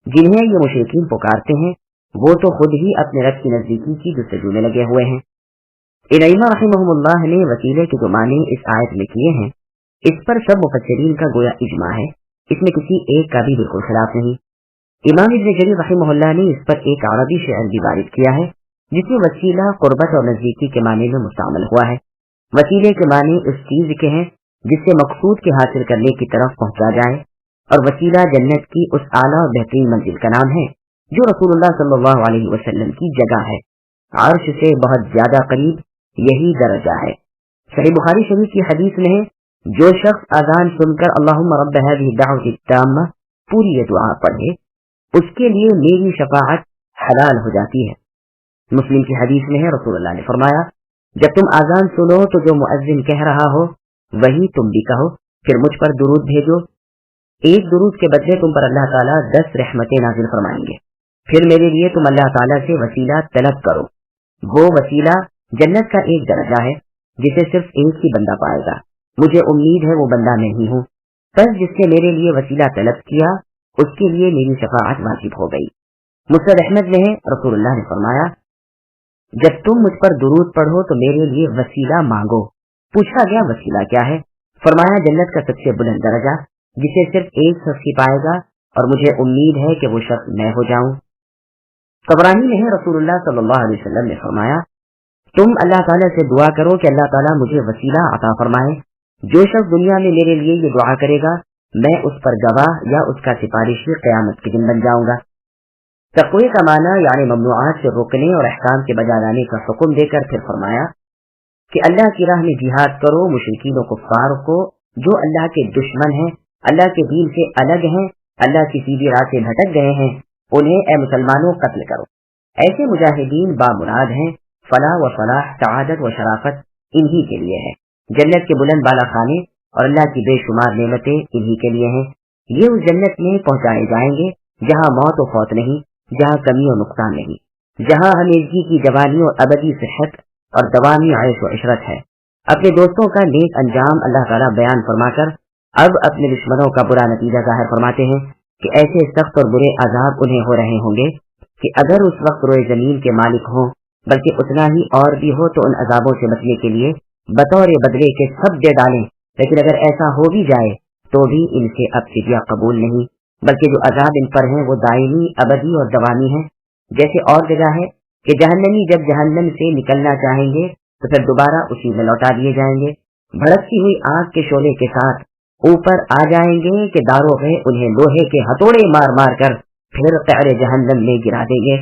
جنہیں یہ مشرکین پکارتے ہیں وہ تو خود ہی اپنے رب کی نزدیکی کی جستجو میں لگے ہوئے ہیں۔ ائمہ رحمہم اللہ نے وسیلے کے جو معنی اس آیت میں کیے ہیں، اس پر سب مفسرین کا گویا اجماع ہے، اس میں کسی ایک کا بھی بالکل خلاف نہیں۔ امام ابن جریر رحمہ اللہ نے اس پر ایک عربی شعر بھی وارد کیا ہے، جس میں وسیلہ قربت اور نزدیکی کے معنی میں مستعمل ہوا ہے۔ وسیلے کے معنی اس چیز کے ہیں جس سے مقصود کے حاصل کرنے کی طرف پہنچا جائے، اور وسیلہ جنت کی اس اعلیٰ اور بہترین منزل کا نام ہے جو رسول اللہ صلی اللہ علیہ وسلم کی جگہ ہے، عرش سے بہت زیادہ قریب یہی درجہ ہے۔ صحیح بخاری شریف کی حدیث میں ہے، جو شخص اذان سن کر اللہم رب هذه الدعوۃ التامہ پوری یہ دعا پڑھے، اس کے لیے میری شفاعت حلال ہو جاتی ہے۔ مسلم کی حدیث میں ہے، رسول اللہ نے فرمایا، جب تم اذان سنو تو جو مؤذن کہہ رہا ہو وہی تم بھی کہو، پھر مجھ پر درود بھیجو، ایک درود کے بدلے تم پر اللہ تعالیٰ 10 رحمتیں نازل فرمائیں گے۔ پھر میرے لیے تم اللہ تعالیٰ سے وسیلہ طلب کرو، وہ وسیلہ جنت کا ایک درجہ ہے جسے صرف ایک ہی بندہ پائے گا، مجھے امید ہے وہ بندہ نہیں ہوں، بس جس نے میرے لیے وسیلہ طلب کیا اس کے لیے میری شفاعت واجب ہو گئی۔ مسند احمد میں ہے، رسول اللہ نے فرمایا، جب تم مجھ پر درود پڑھو تو میرے لیے وسیلہ مانگو۔ پوچھا گیا وسیلہ کیا ہے؟ فرمایا جنت کا سب سے بلند درجہ جسے صرف ایک شخص ہی پائے گا، اور مجھے امید ہے کہ وہ شخص میں ہو جاؤں۔ طبرانی میں ہے، رسول اللہ صلی اللہ علیہ وسلم نے فرمایا، تم اللہ تعالیٰ سے دعا کرو کہ اللہ تعالیٰ مجھے وسیلہ عطا فرمائے، جو شخص دنیا میں میرے لیے یہ دعا کرے گا میں اس پر گواہ یا اس کا سفارشی قیامت کے دن بن جاؤں گا۔ تقوی کا معنی یعنی ممنوعات سے روکنے اور احکام کے بجا لانے کا حکم دے کر پھر فرمایا کہ اللہ کی راہ میں جہاد کرو، مشرکین و کفار کو جو اللہ کے دشمن ہیں، اللہ کے دین سے الگ ہیں، اللہ کی سیدھی راہ سے بھٹک گئے ہیں، انہیں اے مسلمانوں قتل کرو۔ ایسے مجاہدین بامراد ہیں، فلاح و فلاح، سعادت و شرافت انہی کے لیے ہے، جنت کے بلند بالا خانے اور اللہ کی بے شمار نعمتیں انہی کے لیے ہیں۔ یہ اس جنت میں پہنچائے جائیں گے جہاں موت و فوت نہیں، جہاں کمی و نقصان نہیں، جہاں ہمیشگی کی جوانی اور ابدی صحت اور دوامی عیش و عشرت ہے۔ اپنے دوستوں کا نیک انجام اللہ تعالیٰ بیان فرما کر اب اپنے دشمنوں کا برا نتیجہ ظاہر فرماتے ہیں کہ ایسے سخت اور برے عذاب انہیں ہو رہے ہوں گے کہ اگر اس وقت روئے زمین کے مالک ہوں بلکہ اتنا ہی اور بھی ہو تو ان عذابوں سے بچنے کے لیے بطور بدلے کے سب دے ڈالیں، لیکن اگر ایسا ہو بھی جائے تو بھی ان سے اب فدیہ قبول نہیں، بلکہ جو عذاب ان پر ہیں وہ دائمی، ابدی اور دوامی ہیں۔ جیسے اور جگہ ہے کہ جہنمی جب جہنم سے نکلنا چاہیں گے تو پھر دوبارہ اسی میں لوٹا دیے جائیں گے، بھڑکتی ہوئی آگ کے شعلے کے ساتھ اوپر آ جائیں گے کہ داروغے انہیں لوہے کے ہتھوڑے مار مار کر پھر قعر جہنم میں گرا دیں گے۔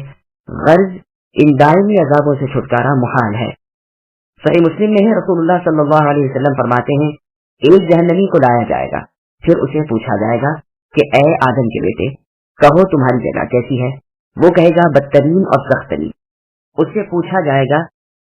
غرض ان دائمی عذابوں سے چھٹکارا محال ہے۔ صحیح مسلم میں ہے، رسول اللہ صلی اللہ علیہ وسلم فرماتے ہیں، ایک جہنمی کو لایا جائے گا، پھر اسے پوچھا جائے گا کہ اے آدم کے بیٹے، کہو تمہاری جگہ کیسی ہے؟ وہ کہے گا بدترین اور سخت ترین۔ اس سے پوچھا جائے گا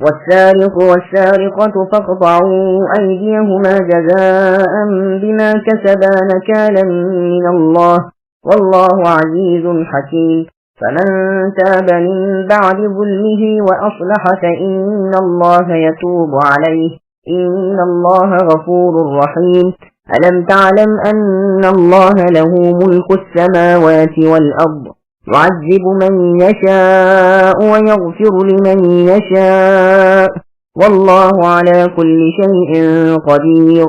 والسارق والسارقة فاقطعوا أيديهما جزاء بما كسبا نكالا من الله والله عزيز حكيم فمن تاب من بعد ظلمه وأصلح فإن الله يتوب عليه إن الله غفور رحيم ألم تعلم أن الله له ملك السماوات والأرض يعذب من يشاء ويغفر لمن يشاء والله على كل شيء قدير।